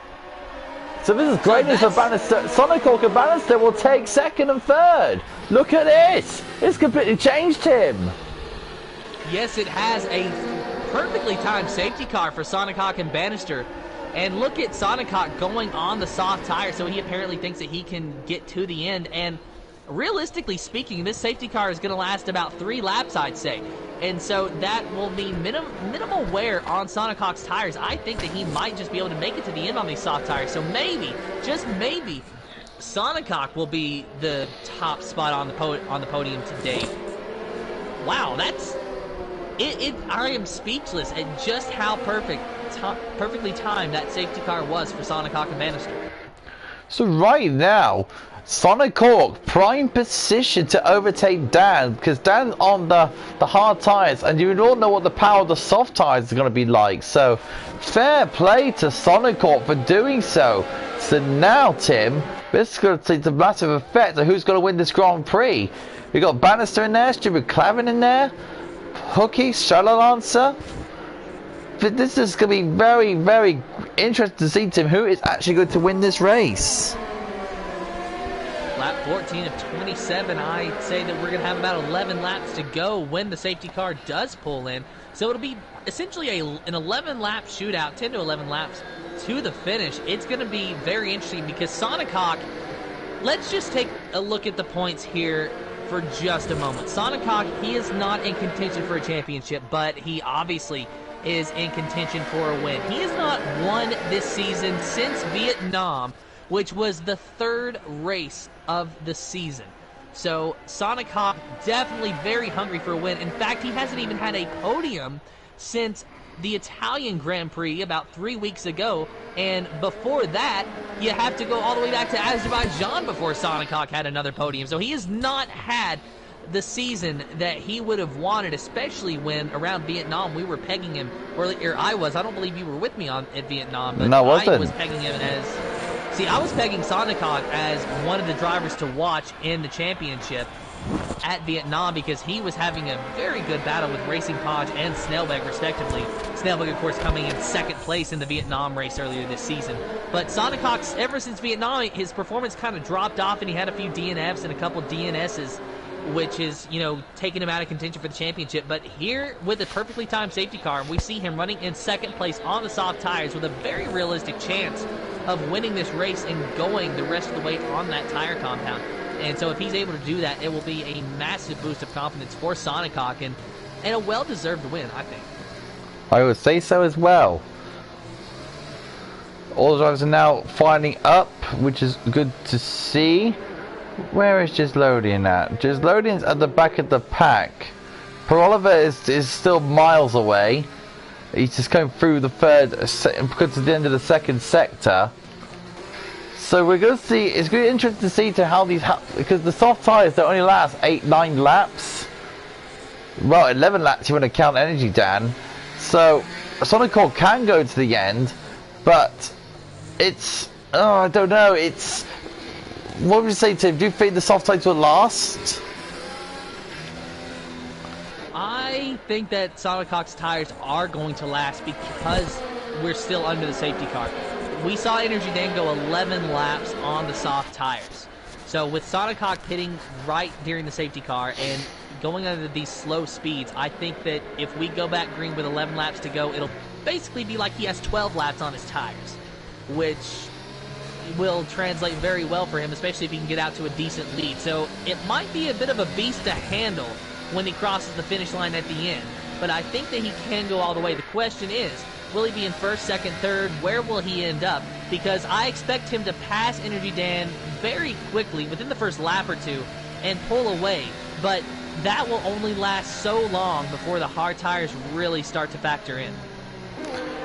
So this is great news for Bannister. Sonic Hawk and Bannister will take second and third. Look at this. It's completely changed him. Yes, it has a perfectly timed safety car for Sonic Hawk and Bannister. And look at Sonic Hawk going on the soft tire, so he apparently thinks that he can get to the end. And realistically speaking, this safety car is going to last about 3 laps, I'd say. And so that will mean minimal wear on Sonic Hawk's tires. I think that he might just be able to make it to the end on these soft tires. So maybe, just maybe, Sonic Hawk will be the top spot on the podium today. Wow, that's... I am speechless at just how perfectly timed that safety car was for Sonic Hawk and Bannister. So right now, Sonic Hawk prime position to overtake Dan, because Dan's on the hard tires, and you all know what the power of the soft tires is going to be like. So fair play to Sonic Hawk for doing so. So now, Tim, this is going to take a massive effect of who's going to win this Grand Prix. We got Bannister in there, Stupid Clavin in there, Hooky, Shadow Lancer. This is going to be very, very interesting to see, Tim, who is actually going to win this race. Lap 14 of 27, I'd say that we're going to have about 11 laps to go when the safety car does pull in. So it'll be essentially an 11-lap shootout, 10 to 11 laps to the finish. It's going to be very interesting because Sonic Hawk, let's just take a look at the points here for just a moment. Sonic Hawk, he is not in contention for a championship, but he obviously is in contention for a win. He has not won this season since Vietnam, which was the 3rd race of the season. So Sonic Hawk definitely very hungry for a win. In fact, he hasn't even had a podium since the Italian Grand Prix about 3 weeks ago. And before that, you have to go all the way back to Azerbaijan before Sonic Hawk had another podium. So he has not had the season that he would have wanted, especially when around Vietnam we were pegging him, or I was. I don't believe you were with me at Vietnam, but No, I was pegging him as... See, I was pegging Sonic Hawk as one of the drivers to watch in the championship, at Vietnam because he was having a very good battle with Racing Podge and Snellbeck respectively. Snellbeck, of course, coming in second place in the Vietnam race earlier this season. But Sonic Hawks, ever since Vietnam, his performance kind of dropped off, and he had a few DNFs and a couple DNSs, which is, you know, taking him out of contention for the championship. But here, with a perfectly timed safety car, we see him running in second place on the soft tires with a very realistic chance of winning this race and going the rest of the way on that tire compound. And so if he's able to do that, it will be a massive boost of confidence for Sonic Hawk, and a well-deserved win, I think. I would say so as well. All the drivers are now filing up, which is good to see. Where is Gislodian at? Gislodian's at the back of the pack. Peroliver is still miles away. He's just going through the third, because it's the end of the second sector. So we're going to see, it's going to be interesting to see to how these, because the soft tyres, they only last 8-9 laps. Well, 11 laps you want to count Energy Dan. So Sonic Hawk can go to the end, but it's, oh, I don't know, it's, what would you say, Tim? Do you think the soft tyres will last? I think that Sonic Hawk's tires are going to last because we're still under the safety car. We saw Energy Dan go 11 laps on the soft tires. So with Sonic Hawk hitting right during the safety car and going under these slow speeds, I think that if we go back green with 11 laps to go, it'll basically be like he has 12 laps on his tires, which will translate very well for him, especially if he can get out to a decent lead. So it might be a bit of a beast to handle when he crosses the finish line at the end, but I think that he can go all the way. The question is, will he be in first, second, third? Where will he end up? Because I expect him to pass Energy Dan very quickly within the first lap or two and pull away, but that will only last so long before the hard tires really start to factor in.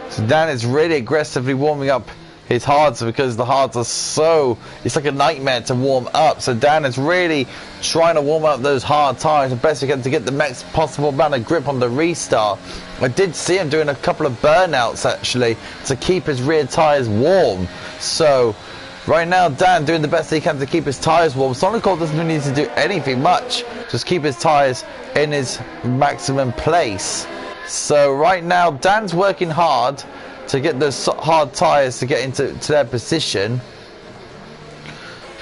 So Dan is really aggressively warming up his hards because the hards are so, it's like a nightmare to warm up. So Dan is really trying to warm up those hard tires the best he can to get the max possible amount of grip on the restart. I did see him doing a couple of burnouts actually to keep his rear tires warm. So right now Dan doing the best he can to keep his tires warm. Sonic Hawk doesn't need to do anything much, just keep his tires in his maximum place. So right now Dan's working hard to get those hard tires to get into their position.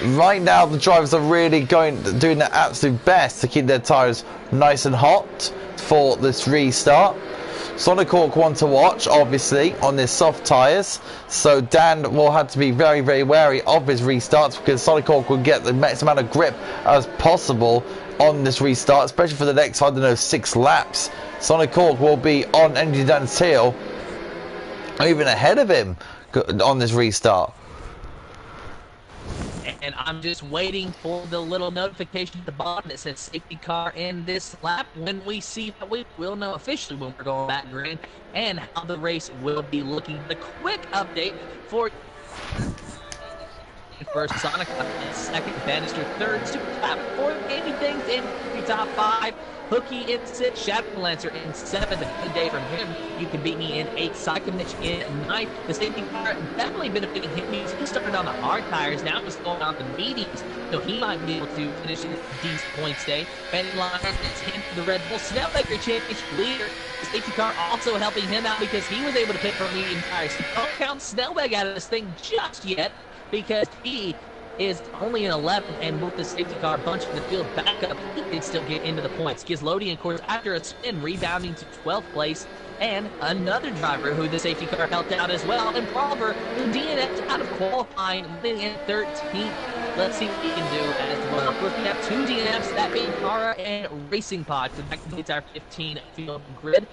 Right now the drivers are really doing their absolute best to keep their tires nice and hot for this restart. Sonic Hawk want to watch obviously on their soft tires, so Dan will have to be very, very wary of his restarts because Sonic Hawk will get the max amount of grip as possible on this restart, especially for the next, I don't know, 6 laps. Sonic Hawk will be on Energy Dan's tail, even ahead of him on this restart. And I'm just waiting for the little notification at the bottom that says safety car in this lap. When we see that, we will know officially when we're going back green and how the race will be looking. The quick update for first Sonic in second, Bannister third, Super Top fourth, Gaming Things in the top 5, Hooky in 6th, Shadow Lancer in 7th. A good day from him. You can beat me in 8th, Psychomich in 9th. The safety car definitely benefiting him because he started on the hard tires, now he's going on the mediums, so he might be able to finish in these points day. Benny Line is 10th for the Red Bull. Snellbaker championship leader. The safety car also helping him out because he was able to pick for medium tires. Don't count Snellback out of this thing just yet, because he is only in 11th, and with the safety car bunching the field back up, he can still get into the points. Gislodian, of course, after a spin, rebounding to 12th place, and another driver who the safety car helped out as well, and Prover, who DNF'd out of qualifying, living in 13th. Let's see what he can do as well. Of course, we have 2 DNFs, that being Kara and Racing Pod, so that completes our 15 field grid.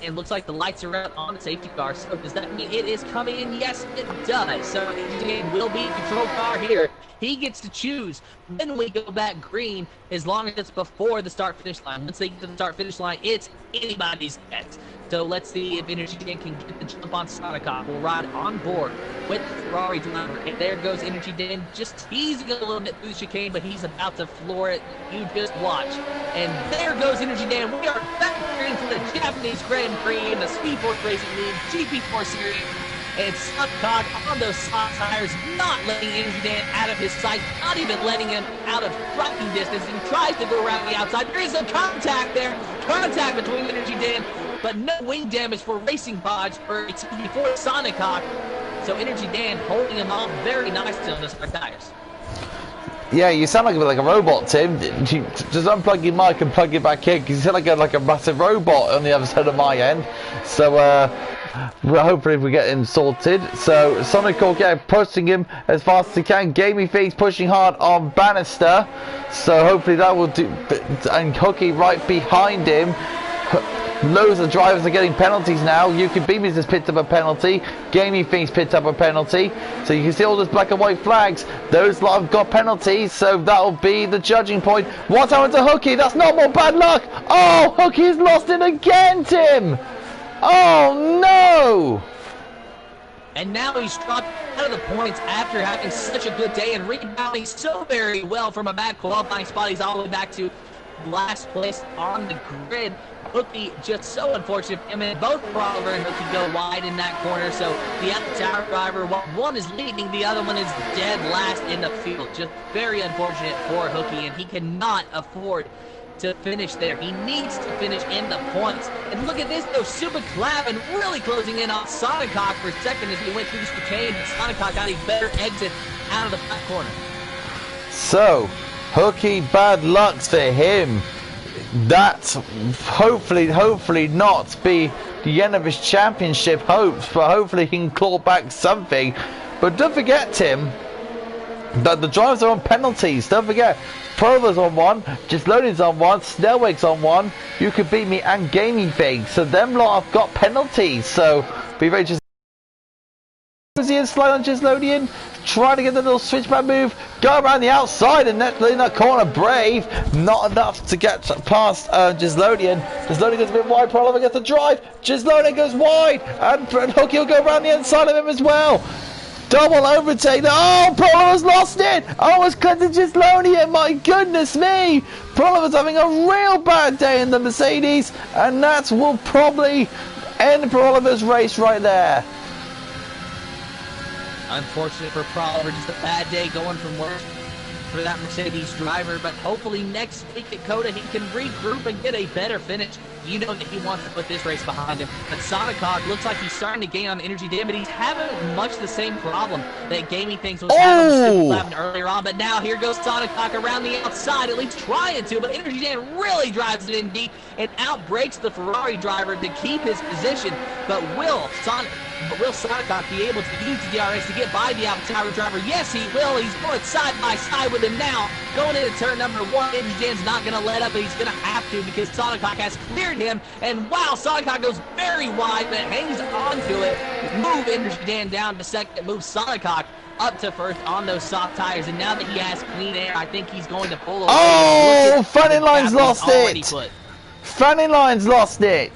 And looks like the lights are out on the safety car. So does that mean it is coming in? Yes, it does. So it will be control car here. He gets to choose when we go back green, as long as it's before the start-finish line. Once they get to the start-finish line, it's anybody's bet. So let's see if Energy Dan can get the jump on Sonic Hawk. We'll ride on board with the Ferrari driver. And there goes Energy Dan, just teasing a little bit through the chicane, but he's about to floor it. You just watch. And there goes Energy Dan. We are back here into the Japanese Grand Prix in the Speed Force Racing League GP4 Series. And Suncock on those soft tires, not letting Energy Dan out of his sight, not even letting him out of striking distance, and tries to go around the outside. There is a contact there, contact between Energy Dan, but no wing damage for Racing Bodge, or before Sonicock. So Energy Dan holding him off very nicely on those tires. Yeah, you sound like a robot, Tim. Just unplug your mic and plug it back in, because you sound like a massive robot on the other side of my end. So, well, hopefully we get him sorted. So, Sonic Cork pushing him as fast as he can. Gaming Face pushing hard on Bannister. So, hopefully that will do. And Hooky right behind him. Loads of drivers are getting penalties now. Yuki Beamy's just picked up a penalty. Gaming Things picked up a penalty. So you can see all those black and white flags. Those lot have got penalties, so that'll be the judging point. What happened to Hooky? That's not more bad luck. Oh, Hooky's lost it again, Tim. Oh, no. And now he's dropped out of the points after having such a good day and rebounding so very well from a bad qualifying spot. He's all the way back to last place on the grid. Hooky, just so unfortunate. I mean, both Oliver and Hooky go wide in that corner, so the out-tower driver, one is leading, the other one is dead last in the field. Just very unfortunate for Hooky, and he cannot afford to finish there. He needs to finish in the points. And look at this, though. Super Clavin really closing in on Sonicock for a second as he went through the chicane, and Sonicock got a better exit out of the back corner. So, Hooky, bad luck for him. That hopefully not be the end of his championship hopes, but hopefully he can claw back something. But don't forget, Tim, that the drivers are on penalties. Don't forget, Prova's on one, Gisloni's on one, Snellweg's on one, You Could Beat Me and Gaming Thing. So them lot have got penalties. So be very just. Brazilian slide on Gislonian, trying to get the little switchback move, go around the outside and in that corner, Brave, not enough to get past Gislonian. Gislonian goes a bit wide, Proliver gets the drive, Gislonian goes wide, and Hooky will go around the inside of him as well. Double overtake, oh, Proliver's lost it, almost cut to Gislonian, my goodness me. Proliver's having a real bad day in the Mercedes, and that will probably end Proliver's race right there. Unfortunate for Proliver, just a bad day going from work for that Mercedes driver, but hopefully next week at COTA he can regroup and get a better finish. You know that he wants to put this race behind him. But Sonicock looks like he's starting to gain on Energy Dan, but he's having much the same problem that Gaming Things was having earlier on. But now here goes Sonicock around the outside, at least trying to, but Energy Dan really drives it in deep and outbreaks the Ferrari driver to keep his position. But will Sonicock be able to use the DRS to get by the out-tower driver? Yes, he will. He's going side by side with him now. Going into turn number one, Energy Dan's not going to let up, but he's going to have to because Sonicock has cleared him. And wow, Sonicock goes very wide, but hangs onto it. Move Energy Dan down to second, move Sonicock up to first on those soft tires. And now that he has clean air, I think he's going to pull away. Oh, Funny Line's lost it. Funny Line's lost it.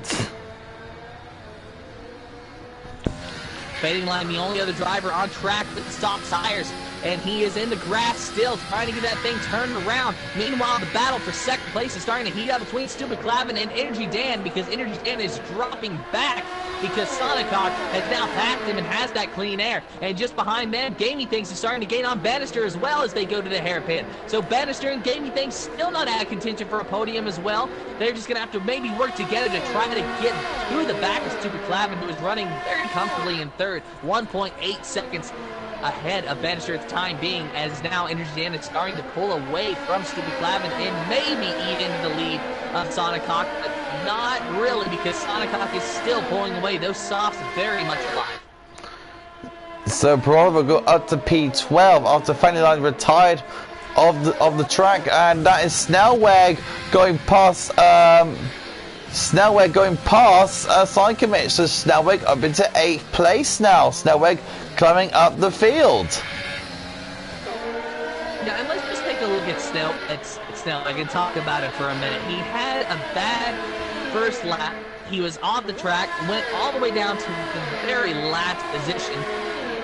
Fading Line, the only other driver on track with the soft tires, and he is in the grass still, trying to get that thing turned around. Meanwhile, the battle for second place is starting to heat up between Stupid Clavin and Energy Dan, because Energy Dan is dropping back because Sonicock has now passed him and has that clean air. And just behind them, Gaming Things is starting to gain on Bannister as well as they go to the hairpin. So Bannister and Gaming Things still not out of contention for a podium as well. They're just going to have to maybe work together to try to get through the back of Stupid Clavin, who is running very comfortably in third, 1.8 seconds ahead of Bannister at the time being, as now Energy Dan is starting to pull away from Stupid Clavin and maybe even the lead of Sonicock, but not really, because Sonicock is still pulling away. Those softs are very much alive. So Proliver go up to P12 after Funny Line retired of the track, and that is Snellweg going past Side Commit. So Snellweg up into 8th place now. Snellweg climbing up the field. Yeah, and let's just take a look at Snellweg and talk about it for a minute. He had a bad first lap. He was off the track, went all the way down to the very last position,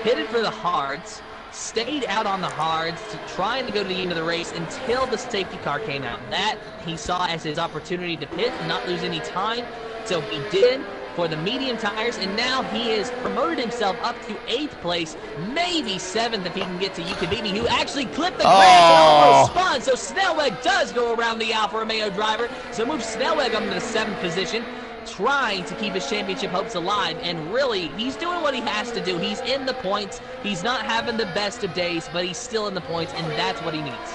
hit it for the hards, stayed out on the hards, trying to go to the end of the race until the safety car came out. That he saw as his opportunity to pit and not lose any time. So he did. for the medium tires, and now he has promoted himself up to 8th place, maybe 7th if he can get to Yukabimi, who actually clipped the grass and almost spun. So Snellweg does go around the Alfa Romeo driver, so moves Snellweg up into the 7th position, trying to keep his championship hopes alive. And really, he's doing what he has to do. He's in the points. He's not having the best of days, but he's still in the points, and that's what he needs.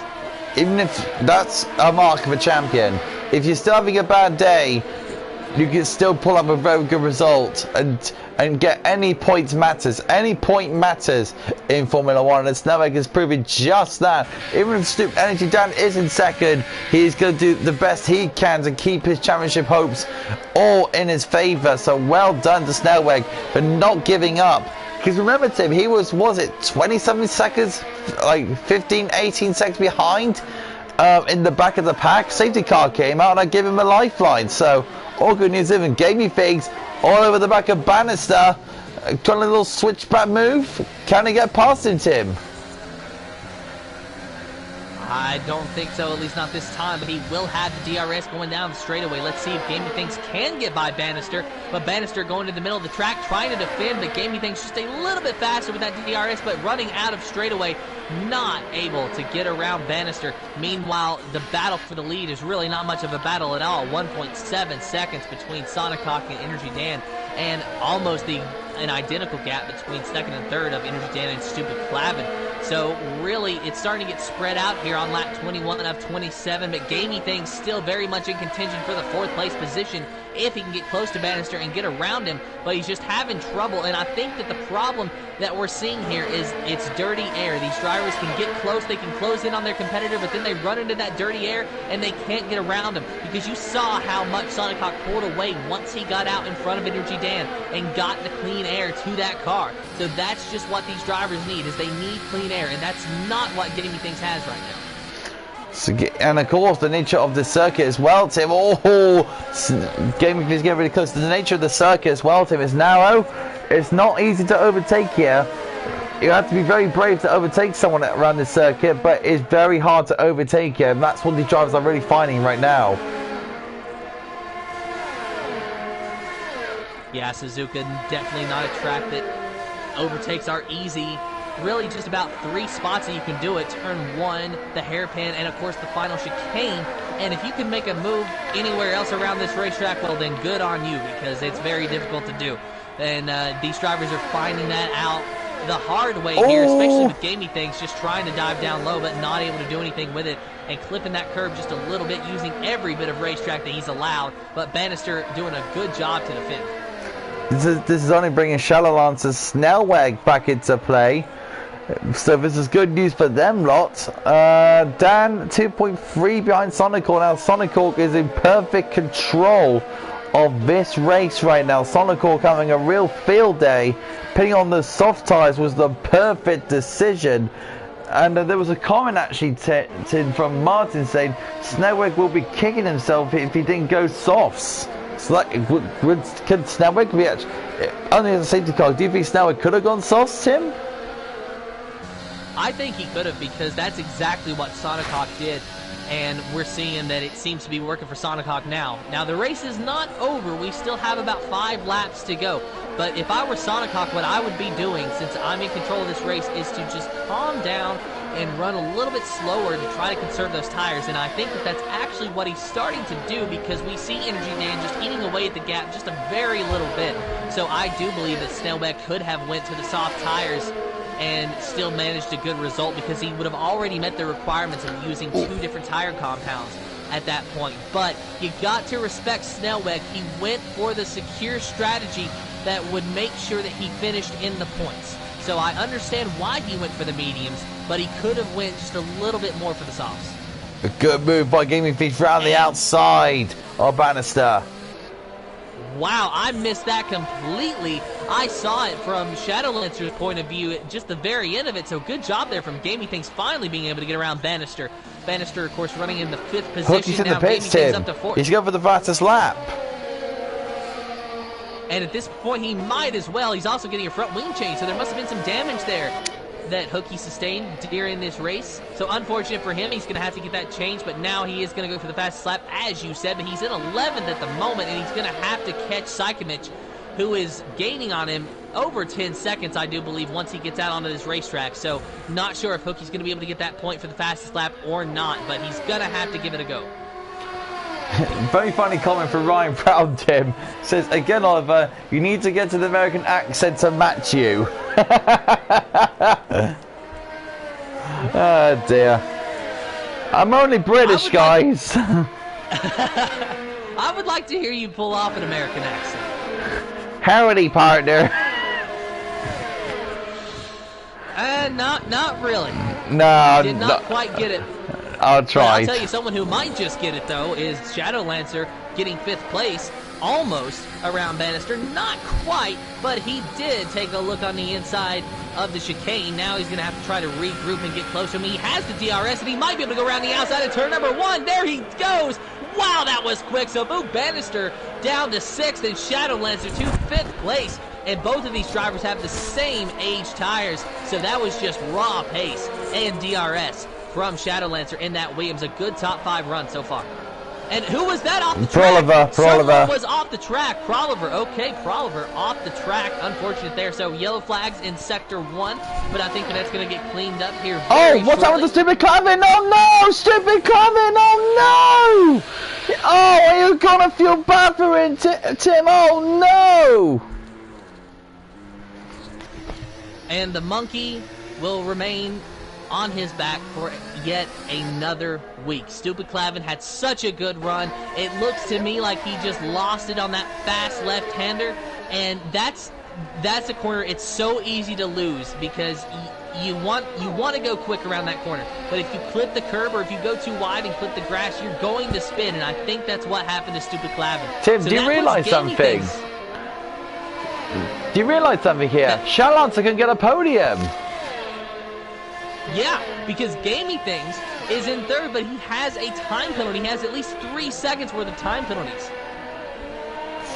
Even if that's a mark of a champion, if you're still having a bad day, you can still pull up a very good result and get any points matters. Any point matters in Formula 1, and Snellweg has proven just that. Even if Stoop Energy Dan is in second, he's going to do the best he can to keep his championship hopes all in his favour. So well done to Snellweg for not giving up. Because remember, Tim, he was it 20-something seconds, like 15, 18 seconds behind in the back of the pack. Safety car came out and I gave him a lifeline. So all good news. Even gave me figs all over the back of Bannister. Trying a little switchback move. Can he get past him, Tim? I don't think so, at least not this time, but he will have the DRS going down the straightaway. Let's see if Gaming Things can get by Bannister, but Bannister going to the middle of the track, trying to defend, but Gaming Things just a little bit faster with that DRS, but running out of straightaway, not able to get around Bannister. Meanwhile, the battle for the lead is really not much of a battle at all. 1.7 seconds between Sonicock and Energy Dan, and almost an identical gap between second and third of Energy Dan and Stupid Clavin. So really, it's starting to get spread out here on lap 21 of 27, but Gaming Things still very much in contention for the 4th place position if he can get close to Bannister and get around him, but he's just having trouble. And I think that the problem that we're seeing here is it's dirty air. These drivers can get close, they can close in on their competitor, but then they run into that dirty air and they can't get around him, because you saw how much Sonicock pulled away once he got out in front of Energy Dan and got the clean air to that car. So that's just what these drivers need, is they need clean air, and that's not what Gaming Things has right now. So, and of course the nature of the circuit as well, Tim. Gaming is getting really close to the nature of the circuit as well, Tim. It's narrow, it's not easy to overtake here. You have to be very brave to overtake someone around the circuit, but it's very hard to overtake here, and that's what these drivers are really finding right now. Yeah, Suzuka, definitely not a track that overtakes are easy. Really just about 3 spots that you can do it. Turn 1, the hairpin, and of course the final chicane. And if you can make a move anywhere else around this racetrack, well then good on you, because it's very difficult to do. And these drivers are finding that out the hard way here, especially with Gaming Things just trying to dive down low but not able to do anything with it, and clipping that curb just a little bit, using every bit of racetrack that he's allowed. But Bannister doing a good job to defend. This is only bringing Shallow Lance's Snellweg back into play. So this is good news for them lot. Dan 2.3 behind Sonicorn. Now Sonicorn is in perfect control of this race right now. Sonicorn having a real field day. Pitting on the soft tyres was the perfect decision. And there was a comment actually from Martin saying Snellweg will be kicking himself if he didn't go softs. So like, could Snellweg be actually only as a safety car? Do you think Snellweg could have gone softs, Tim? I think he could have, because that's exactly what Sonicock did, and we're seeing that it seems to be working for Sonicock now. Now, the race is not over. We still have about 5 laps to go, but if I were Sonicock, what I would be doing, since I'm in control of this race, is to just calm down and run a little bit slower to try to conserve those tires. And I think that that's actually what he's starting to do, because we see Energy Dan just eating away at the gap just a very little bit. So I do believe that Snellweg could have went to the soft tires and still managed a good result, because he would have already met the requirements of using 2 different tire compounds at that point. But you got to respect Snellweg. He went for the secure strategy that would make sure that he finished in the points. So I understand why he went for the mediums, but he could have went just a little bit more for the softs. A good move by Gaming Fish round the outside of Bannister. Wow, I missed that completely. I saw it from Shadowlancer's point of view at just the very end of it, so good job there from Gaming Things finally being able to get around Bannister. Bannister, of course, running in the 5th position. Hookie's in now the pits, Tim. Up to 4th. He's going for the fastest lap. And at this point, he might as well. He's also getting a front wing change, so there must have been some damage there that Hookie sustained during this race. So unfortunate for him, he's going to have to get that changed, but now he is going to go for the fastest lap, as you said, but he's in 11th at the moment, and he's going to have to catch Psychomich who is gaining on him over 10 seconds, I do believe, once he gets out onto this racetrack. So not sure if Hookie's going to be able to get that point for the fastest lap or not, but he's going to have to give it a go. Very funny comment from Ryan Proud, Tim. Says, again, Oliver, you need to get to the American accent to match you. Oh, dear. I'm only British, guys. I would like to hear you pull off an American accent. Howdy, partner. Not really. No, Did not quite get it. I'll try. I'll tell you, someone who might just get it, though, is Shadowlancer getting 5th place, almost around Bannister. Not quite, but he did take a look on the inside of the chicane. Now he's going to have to try to regroup and get close to him. He has the DRS, and he might be able to go around the outside of turn number 1. There he goes. Wow, that was quick. So Boo Bannister down to 6th, and Shadowlancer to 5th place. And both of these drivers have the same age tires, so that was just raw pace and DRS from Shadowlancer in that Williams. A good top 5 run so far. And who was that off the track? Someone was off the track. Proliver. Okay, Proliver off the track. Unfortunate there. So yellow flags in Sector 1, but I think that's going to get cleaned up here very what's shortly. up with the stupid climbing? Oh no! Stupid climbing! Oh no! Oh, are you going to feel bad for it, Tim? Oh no! And the monkey will remain on his back for yet another week. Stupid Clavin had such a good run. It looks to me like he just lost it on that fast left-hander, and that's a corner it's so easy to lose because you want to go quick around that corner. But if you clip the curb or if you go too wide and clip the grass, you're going to spin, and I think that's what happened to Stupid Clavin. Tim, do you realize something? Do you realize something here? Shadowlancer can get a podium. Yeah, because Gamey Things is in 3rd, but he has a time penalty. He has at least 3 seconds worth of time penalties.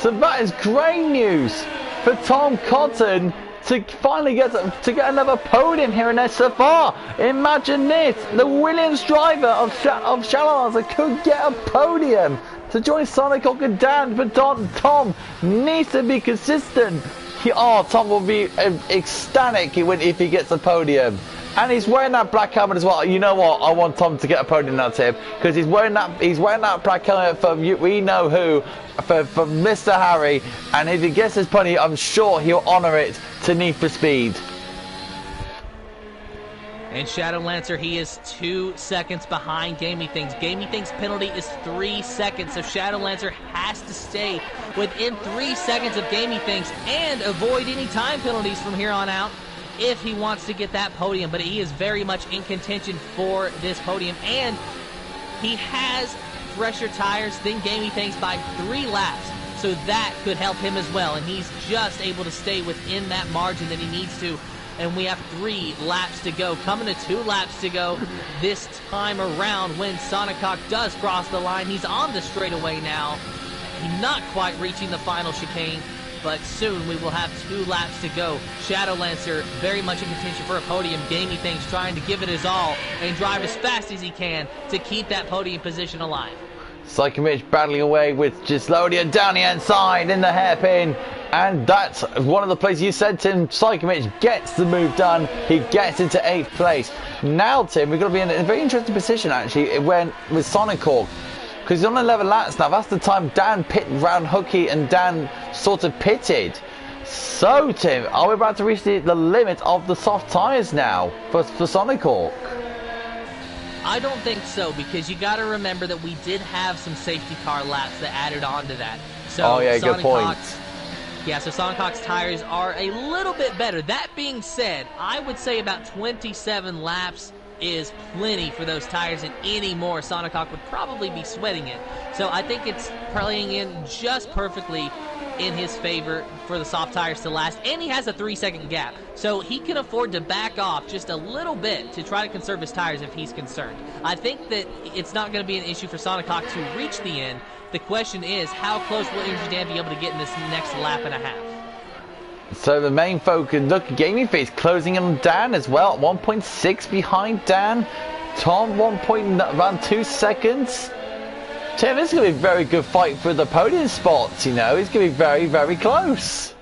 So that is great news for Tom Cotton to finally get another podium here in SFR. Imagine this: the Williams driver of Shadowlancer could get a podium to join Sonic Hawk and Dan, but Tom needs to be consistent. Tom will be ecstatic if he gets a podium. And he's wearing that black helmet as well. You know what? I want Tom to get a podium now, Tim, because he's wearing that black helmet for we know who, for Mr. Harry. And if he gets his podium, I'm sure he'll honour it to Need for Speed. And Shadowlancer, he is 2 seconds behind Gamey Things. Gamey Things' penalty is 3 seconds, so Shadowlancer has to stay within 3 seconds of Gamey Things and avoid any time penalties from here on out if he wants to get that podium. But he is very much in contention for this podium, and he has fresher tires than Gamey Things by 3 laps, so that could help him as well. And he's just able to stay within that margin that he needs to. And we have 3 laps to go, coming to 2 laps to go this time around when Sonic Hawk does cross the line. He's on the straightaway now. He's not quite reaching the final chicane, but soon we will have 2 laps to go. Shadowlancer very much in contention for a podium. Gamey Things trying to give it his all and drive as fast as he can to keep that podium position alive. Psychomich battling away with Gislodian down the inside in the hairpin. And that's one of the places you said, Tim. Psychomich gets the move done. He gets into 8th place. Now, Tim, we're going to be in a very interesting position, actually, with Sonic Hawk. Because he's on 11 laps now. That's the time Dan pit round Hooky and Dan sort of pitted. So, Tim, are we about to reach the limit of the soft tyres now for Sonic Hawk? I don't think so, because you got to remember that we did have some safety car laps that added on to that. So good point. So Sonic Hawk's tires are a little bit better. That being said, I would say about 27 laps is plenty for those tires, and any more Sonic Hawk would probably be sweating it. So I think it's playing in just perfectly in his favor for the soft tires to last, and he has a 3-second gap, so he can afford to back off just a little bit to try to conserve his tires if he's concerned. I think that it's not going to be an issue for Sonic Hawk to reach the end. The question is, how close will Energy Dan be able to get in this next lap and a half? So the main focus, look, Gaming Face closing in on Dan as well, 1.6 behind Dan. Tom, around 2 seconds. Tim, this is going to be a very good fight for the podium spots, you know. It's going to be very, very close.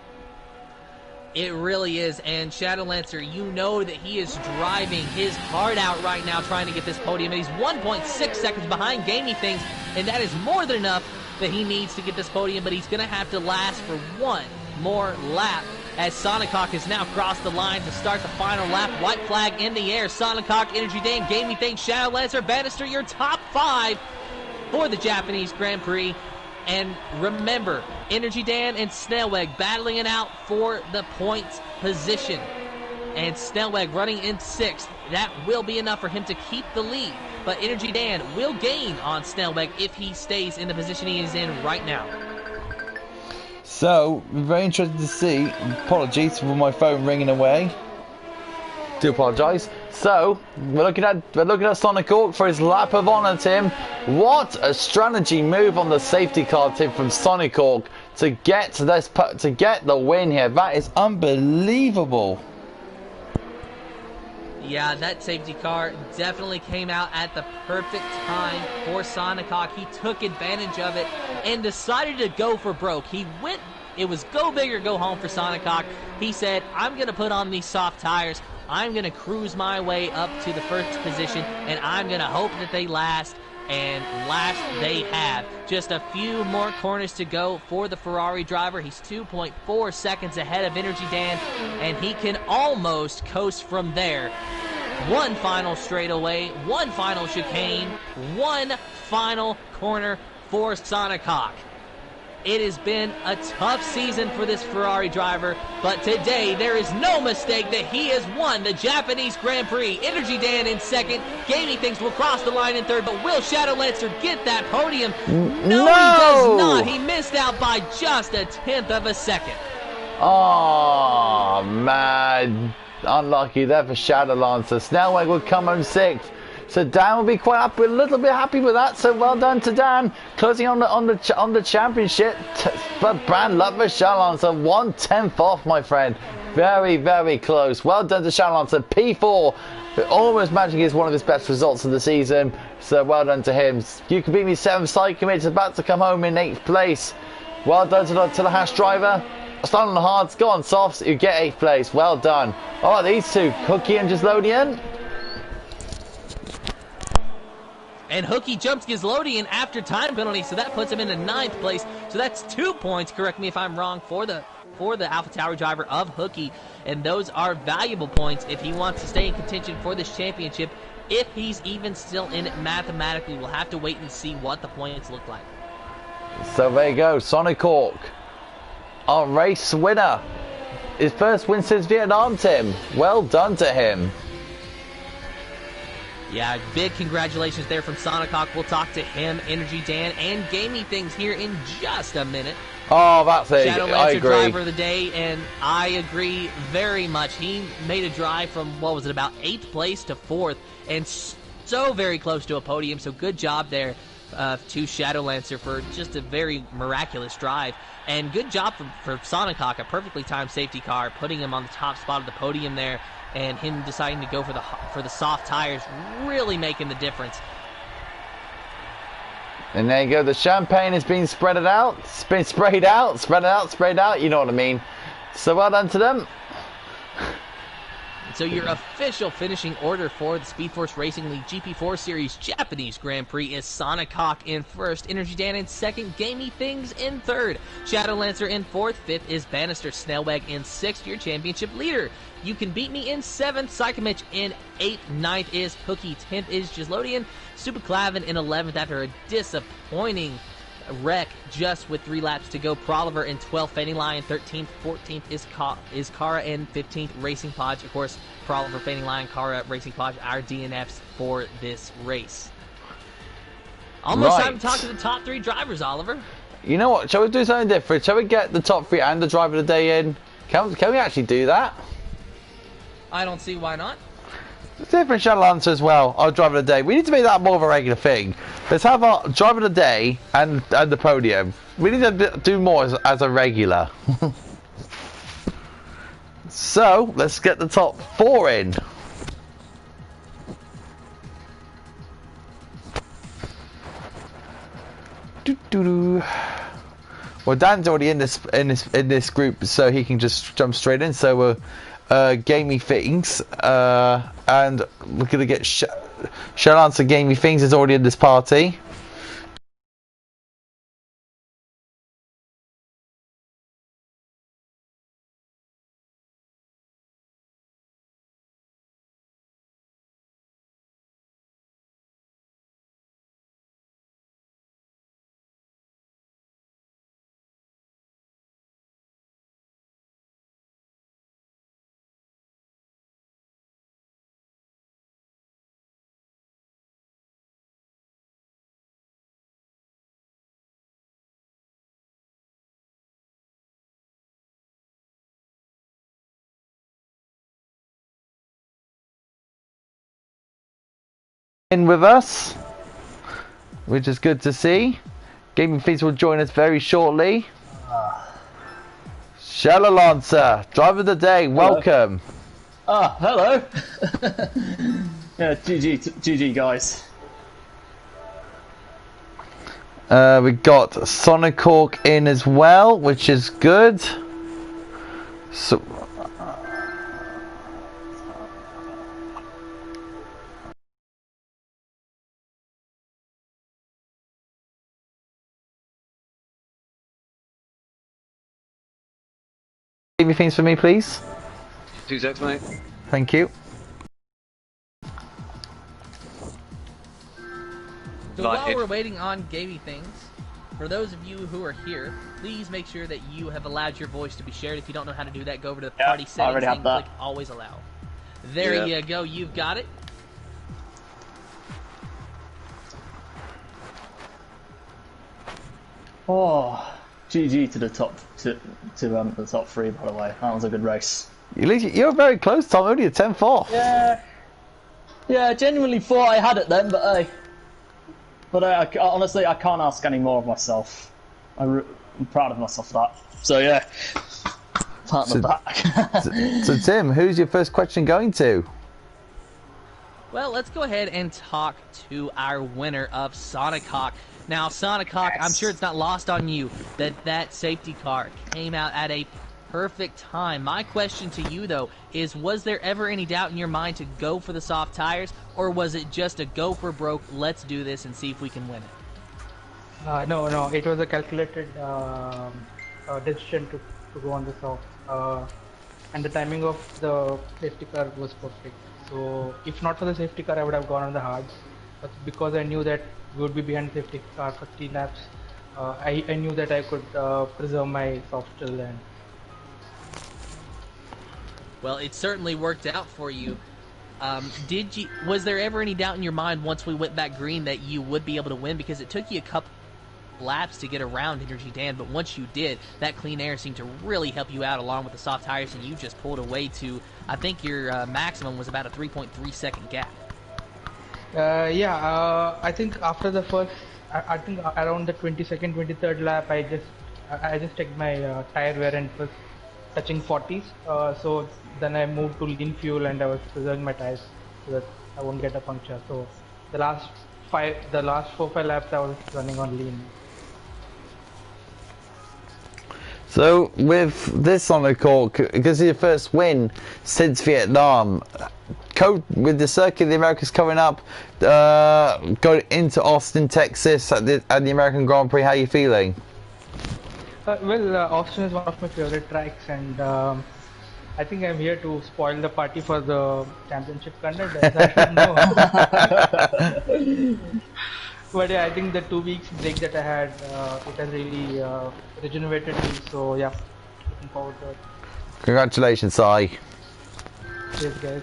It really is, and Shadowlancer, you know that he is driving his heart out right now trying to get this podium, and he's 1.6 seconds behind Gamey Things, and that is more than enough that he needs to get this podium, but he's going to have to last for one more lap as Sonicock has now crossed the line to start the final lap. White flag in the air. Sonicock, Energy Dan, Gamey Things, Shadowlancer, Bannister, your top 5 for the Japanese Grand Prix. And remember, Energy Dan and Snellweg battling it out for the points position. And Snellweg running in 6th. That will be enough for him to keep the lead. But Energy Dan will gain on Snellweg if he stays in the position he is in right now. So, very interested to see. Apologies for my phone ringing away. Do apologise. So, we're looking at Sonic Hawk for his lap of honour, Tim. What a strategy move on the safety car, Tim, from Sonic Hawk to get the win here. That is unbelievable. Yeah, that safety car definitely came out at the perfect time for Sonicock. He took advantage of it and decided to go for broke. It was go big or go home for Sonicock. He said, I'm going to put on these soft tires. I'm going to cruise my way up to the first position, and I'm going to hope that they last. And last they have. Just a few more corners to go for the Ferrari driver. He's 2.4 seconds ahead of Energy Dan, and he can almost coast from there. One final straightaway, one final chicane, one final corner for Sonicock. It has been a tough season for this Ferrari driver, but today there is no mistake that he has won the Japanese Grand Prix. Energy Dan in 2nd. Gamey Things will cross the line in 3rd, but will Shadowlancer get that podium? No, he does not. He missed out by just a 1/10 of a second. Oh, man. Unlucky there for Shadowlancer. Snellweg will come home 6th. So Dan will be quite happy, a little bit happy with that. So well done to Dan, closing on the championship. But bad luck for Shadowlancer, 1/10 off, my friend. Very, very close. Well done to Shadowlancer. P4, almost matching is one of his best results of the season. So well done to him. You can beat me 7th. Side commit about to come home in 8th place. Well done to the Hash driver. Start on the hards, go on softs. You get 8th place. Well done. Oh, these two, Cookie and Gislodian. And Hookie jumps Gislodian after time penalty, so that puts him into 9th place. So that's 2 points, correct me if I'm wrong, for the AlphaTauri driver of Hookie. And those are valuable points if he wants to stay in contention for this championship. If he's even still in it mathematically, we'll have to wait and see what the points look like. So there you go, Sonic Hawk, our race winner. His first win since Vietnam, Tim. Well done to him. Yeah, big congratulations there from Sonicock. We'll talk to him, Energy Dan, and Gamey Things here in just a minute. Oh, that's it. I Shadowlancer agree. driver of the day, and I agree very much. He made a drive from, what was it, about 8th place to 4th, and so very close to a podium, so good job there to Shadowlancer for just a very miraculous drive. And good job for Sonicock, a perfectly timed safety car, putting him on the top spot of the podium there. And him deciding to go for the soft tires, really making the difference. And there you go. The champagne is being spread out. It's been sprayed out. You know what I mean. So well done to them. So your official finishing order for the Speed Force Racing League GP4 Series Japanese Grand Prix is Sonicock in 1st, Energy Dan in 2nd, Gamey Things in 3rd, Shadowlancer in 4th, 5th is Bannister, Snellweg in 6th, your championship leader. You Can Beat Me in 7th, Psychomich in 8th, 9th is Hookie, 10th is Gislodian, Superclavin in 11th after a disappointing wreck just with 3 laps to go. Proliver in 12th, Fanning Lion 13th, 14th is Kara, and 15th Racing Podge. Of course, Proliver, Fanning Lion, Kara, Racing Podge, our DNFs for this race. Almost time to talk to the top 3 drivers, Oliver. You know what? Shall we do something different? Shall we get the top 3 and the driver of the day in? Can we actually do that? I don't see why not. Different Shadowlancer as well, our driver of the day. We need to make that more of a regular thing. Let's have our driver of the day and the podium. We need to do more as a regular. So, let's get the top 4 in. Well, Dan's already in this group, so he can just jump straight in. So Gamey Things, and we're gonna get Shell Answer. Gamey Things is already in this party. In with us, which is good to see. Gaming Feeds will join us very shortly. Shalalancer, driver of the day, welcome. Hello. Yeah, GG guys. We got Sonic Hawk in as well, which is good. So. Give things for me, please. 2 secs, mate. Thank you. So while we're waiting on Gamey Things, for those of you who are here, please make sure that you have allowed your voice to be shared. If you don't know how to do that, go over to the party settings and click Always Allow. There you go, you've got it. Oh, GG to the top to the top 3, by the way. That was a good race. You're very close, Tom. Only a 10th off. Yeah. Genuinely thought I had it then, but I honestly I can't ask any more of myself. I'm proud of myself for that. So yeah, pat on the back. So Tim, who's your first question going to? Well, let's go ahead and talk to our winner of Sonic Hawk. Now, Sonic Hawk, I'm sure it's not lost on you that safety car came out at a perfect time. My question to you, though, is was there ever any doubt in your mind to go for the soft tires, or was it just a go for broke, let's do this and see if we can win it? No, it was a calculated decision to go on the soft. And the timing of the safety car was perfect. So, if not for the safety car, I would have gone on the hards. But because I knew that we would be behind the safety car for 3 laps, I knew that I could preserve my soft till then. Well, it certainly worked out for you. Was there ever any doubt in your mind once we went back green that you would be able to win? Because it took you a couple laps to get around Energy Dan, but once you did, that clean air seemed to really help you out along with the soft tires, and you just pulled away to, I think your maximum was about a 3.3 second gap. I think after the first, I think around the 22nd, 23rd lap, I just checked my tire wear and it was touching 40s. So then I moved to lean fuel and I was preserving my tires so that I won't get a puncture. So the last 4-5 laps I was running on lean. So with this on the court, because it's your first win since Vietnam, with the Circuit of the Americas coming up, going into Austin, Texas at the American Grand Prix, how are you feeling? Austin is one of my favorite tracks, and I think I'm here to spoil the party for the championship contenders. I don't know. But yeah, I think the 2 weeks break that I had, it has really regenerated me. So yeah, looking forward to it. Congratulations, Sai. Cheers, guys.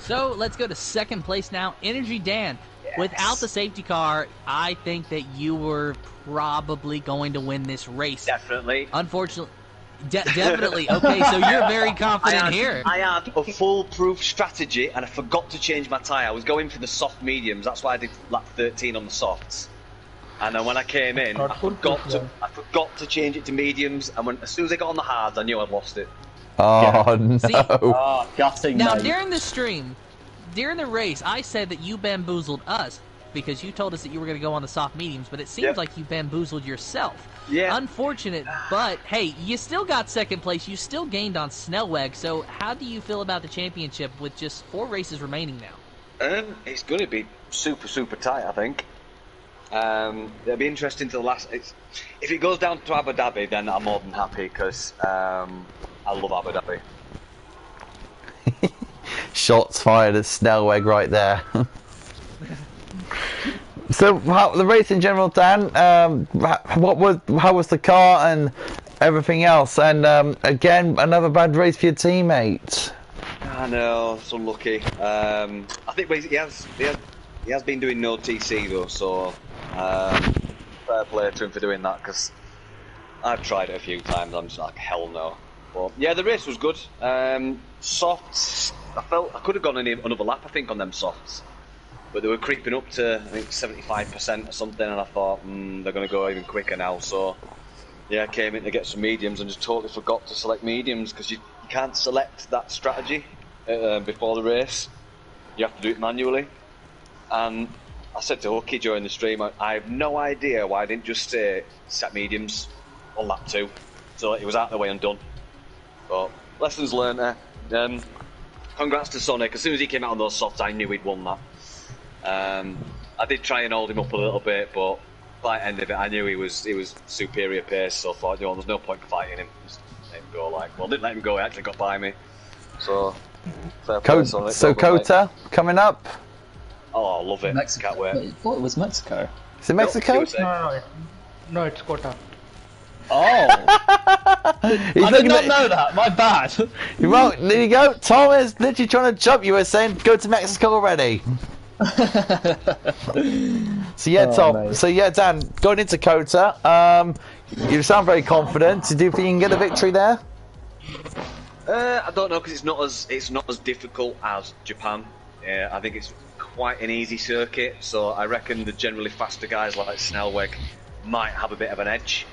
So let's go to second place now. Energy Dan. Yes. Without the safety car, I think that you were probably going to win this race. Definitely. Unfortunately. Definitely. Okay, so you're very confident here. I had a foolproof strategy and I forgot to change my tyre. I was going for the soft mediums. That's why I did lap 13 on the softs. And then when I came in, I forgot to change it to mediums. And as soon as I got on the hards, I knew I'd lost it. Oh, no. See, gutting, now, mate. during the stream, during the race, I said that you bamboozled us. because you told us that you were going to go on the soft mediums, but it seems like you bamboozled yourself. Yeah. Unfortunate, but hey, you still got second place. You still gained on Snellweg. So how do you feel about the championship with just 4 races remaining now? It's going to be super, super tight, I think. It'll be interesting to the last. If it goes down to Abu Dhabi, then I'm more than happy because I love Abu Dhabi. Shots fired at Snellweg right there. So, the race in general, Dan. How was the car and everything else? And again, another bad race for your teammate. I know, it's unlucky. I think he has been doing no TC though, so fair play to him for doing that because I've tried it a few times. I'm just like hell no. But yeah, the race was good. Softs, I felt I could have gone another lap. I think on them softs. But they were creeping up to, I think, 75% or something, and I thought, they're going to go even quicker now. So, yeah, I came in to get some mediums and just totally forgot to select mediums because you can't select that strategy before the race. You have to do it manually. And I said to Hooky during the stream, I have no idea why I didn't just say set mediums on lap 2. So it was out of the way and done. But lessons learned there. Congrats to Sonic. As soon as he came out on those softs, I knew he'd won that. I did try and hold him up a little bit, but by the end of it, I knew he was superior pace. So I thought, there's no point fighting him. Just let him go. Didn't let him go. He actually got by me. So fair play, Sonic. So Kota coming up. Oh, I love it. Mexico. Can't wait. Wait, what, it was Mexico? Is it Mexico? No, it's Kota. Oh! I did not know that, my bad. Well, there you go. Tom is literally trying to jump. You were saying go to Mexico already. So yeah, Tom. Mate. So yeah, Dan, going into Kota, you sound very confident. Do you think you can get a victory there? I don't know because it's not as difficult as Japan. I think it's quite an easy circuit, so I reckon the generally faster guys like Snellweg might have a bit of an edge.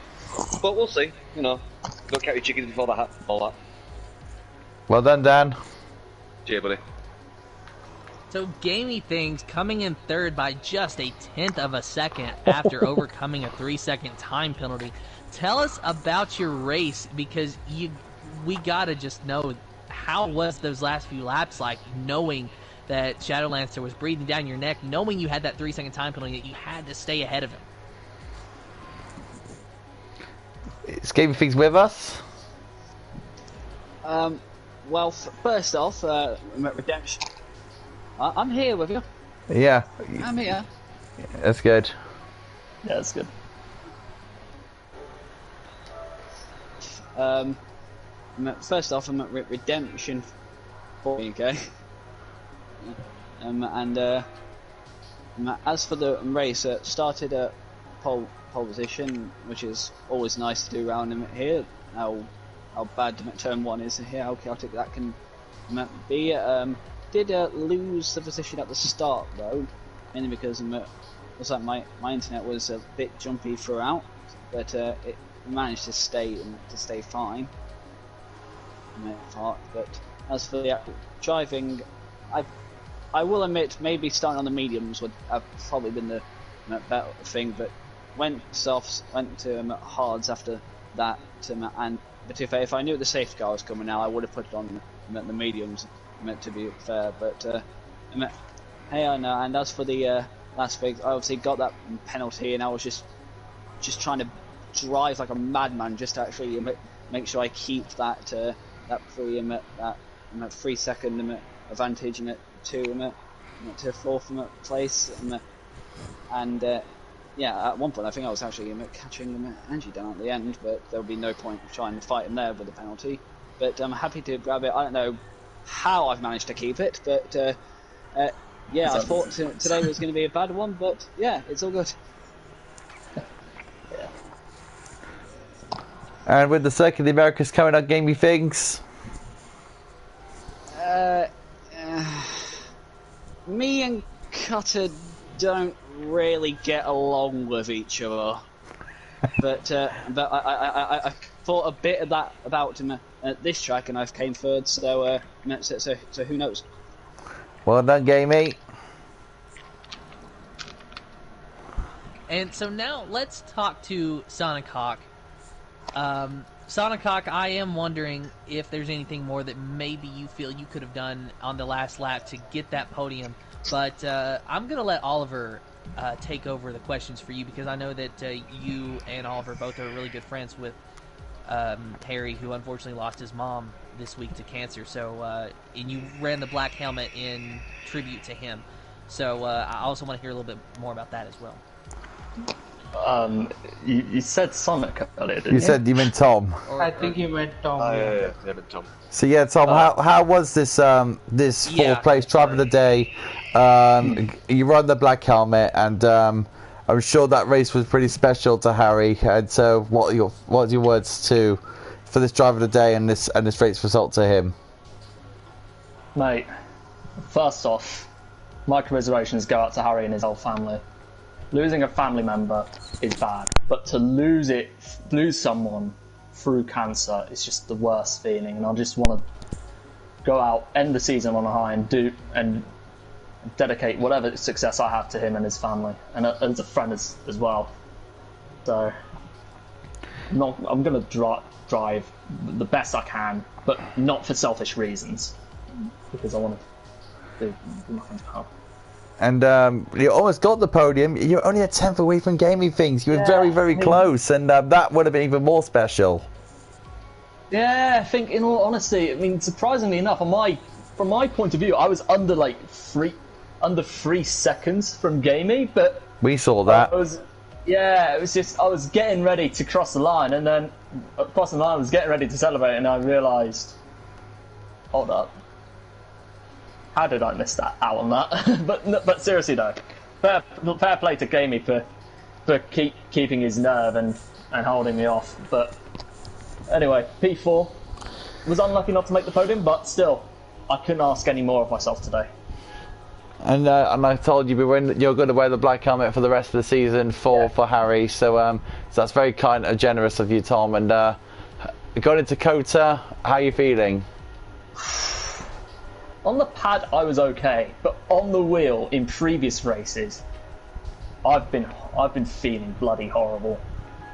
But we'll see. Don't count your chickens before the hat. All that. Well done, Dan. Cheers, buddy. So gamey things coming in third by just a 1/10 of a second after overcoming a 3-second time penalty. Tell us about your race because we gotta just know how was those last few laps like, knowing that Shadowlancer was breathing down your neck, knowing you had that 3-second time penalty, that you had to stay ahead of him. Is gaming things with us? Well, first off, Redemption. I'm here with you. Yeah. I'm here. That's good. Yeah, that's good. First off, I'm at Redemption 4, okay? As for the race, started at pole position, which is always nice to do around him here. How bad turn 1 is here, how chaotic that can be. Did lose the position at the start though, mainly because looks like my internet was a bit jumpy throughout, but it managed to stay fine. But as for the driving, I will admit maybe starting on the mediums would have probably been the better thing, but went softs, went to hards after that, but if I knew the safety car was coming out, I would have put it on the mediums, to be fair. But hey, I know. And as for the last week, I obviously got that penalty, and I was just trying to drive like a madman, just to actually make sure I keep that free that 3-second advantage to 4th place, and yeah, at one point I think I was actually catching Angie down at the end, but there would be no point trying to fight him there with the penalty. But I'm happy to grab it. I don't know how I've managed to keep it, but yeah, I thought today was going to be a bad one, but yeah, it's all good. Yeah. And with the Circuit of the Americas coming up, gamey things. Me and Cutter don't really get along with each other, but I thought a bit of that about him at this track, and I came third. So who knows? Well done, gamey. And so now let's talk to Sonic Hawk. Sonic Hawk, I am wondering if there's anything more that maybe you feel you could have done on the last lap to get that podium. But I'm going to let Oliver take over the questions for you, because I know that you and Oliver both are really good friends with Harry, who unfortunately lost his mom this week to cancer. So, and you ran the black helmet in tribute to him. So I also want to hear a little bit more about that as well. You said Sonic earlier, didn't you? You said you meant Tom. I think you meant Tom. Yeah, but Tom. So yeah, Tom, how was this this fourth place driver of the day? You run the black helmet, and I'm sure that race was pretty special to Harry. And so, what are your words for this driver of the day and this race result to him? Mate, first off, my commiserations go out to Harry and his whole family. Losing a family member is bad, but to lose someone through cancer is just the worst feeling, and I just want to go out, end the season on a high, and dedicate whatever success I have to him and his family, and as a friend as well. So, I'm going to drive the best I can, but not for selfish reasons, because I want to do nothing to help. And you almost got the podium. You're only a 10th away from gaming things. You were very, very close, and that would have been even more special. Yeah, I think, in all honesty, I mean, surprisingly enough, from my point of view, I was under 3 seconds from gaming, but we saw that. it was just, I was getting ready to cross the line, and then crossing the line, I was getting ready to celebrate, and I realised, hold up. How did I miss out on that? but seriously though, fair play to Gamey for keeping his nerve and holding me off. But anyway, P4 was unlucky not to make the podium, but still, I couldn't ask any more of myself today. And I told you you're going to wear the black helmet for the rest of the season for Harry. So that's very kind and generous of you, Tom. And going into Kota, how are you feeling? On the pad, I was okay, but on the wheel in previous races, I've been feeling bloody horrible.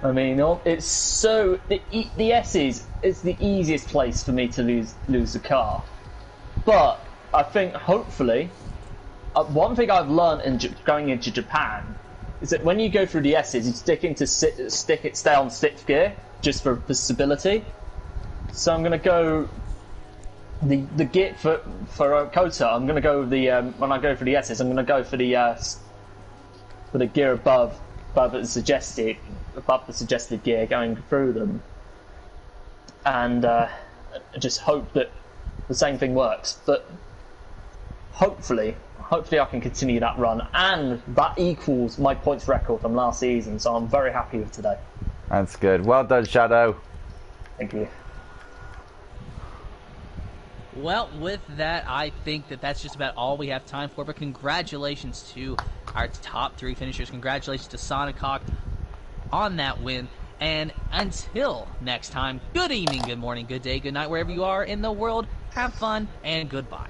I mean, it's so the S's is the easiest place for me to lose the car, but I think hopefully, one thing I've learned in going into Japan is that when you go through the S's, you stay on 6th gear just for stability. So I'm gonna go. The gear for Kota, I'm gonna go when I go for the S's, I'm gonna go for the gear above the suggested gear going through them, and just hope that the same thing works. But hopefully I can continue that run, and that equals my points record from last season. So I'm very happy with today. That's good. Well done, Shadow. Thank you. Well, with that, I think that's just about all we have time for. But congratulations to our top 3 finishers. Congratulations to Sonic Hawk on that win. And until next time, good evening, good morning, good day, good night, wherever you are in the world. Have fun, and goodbye.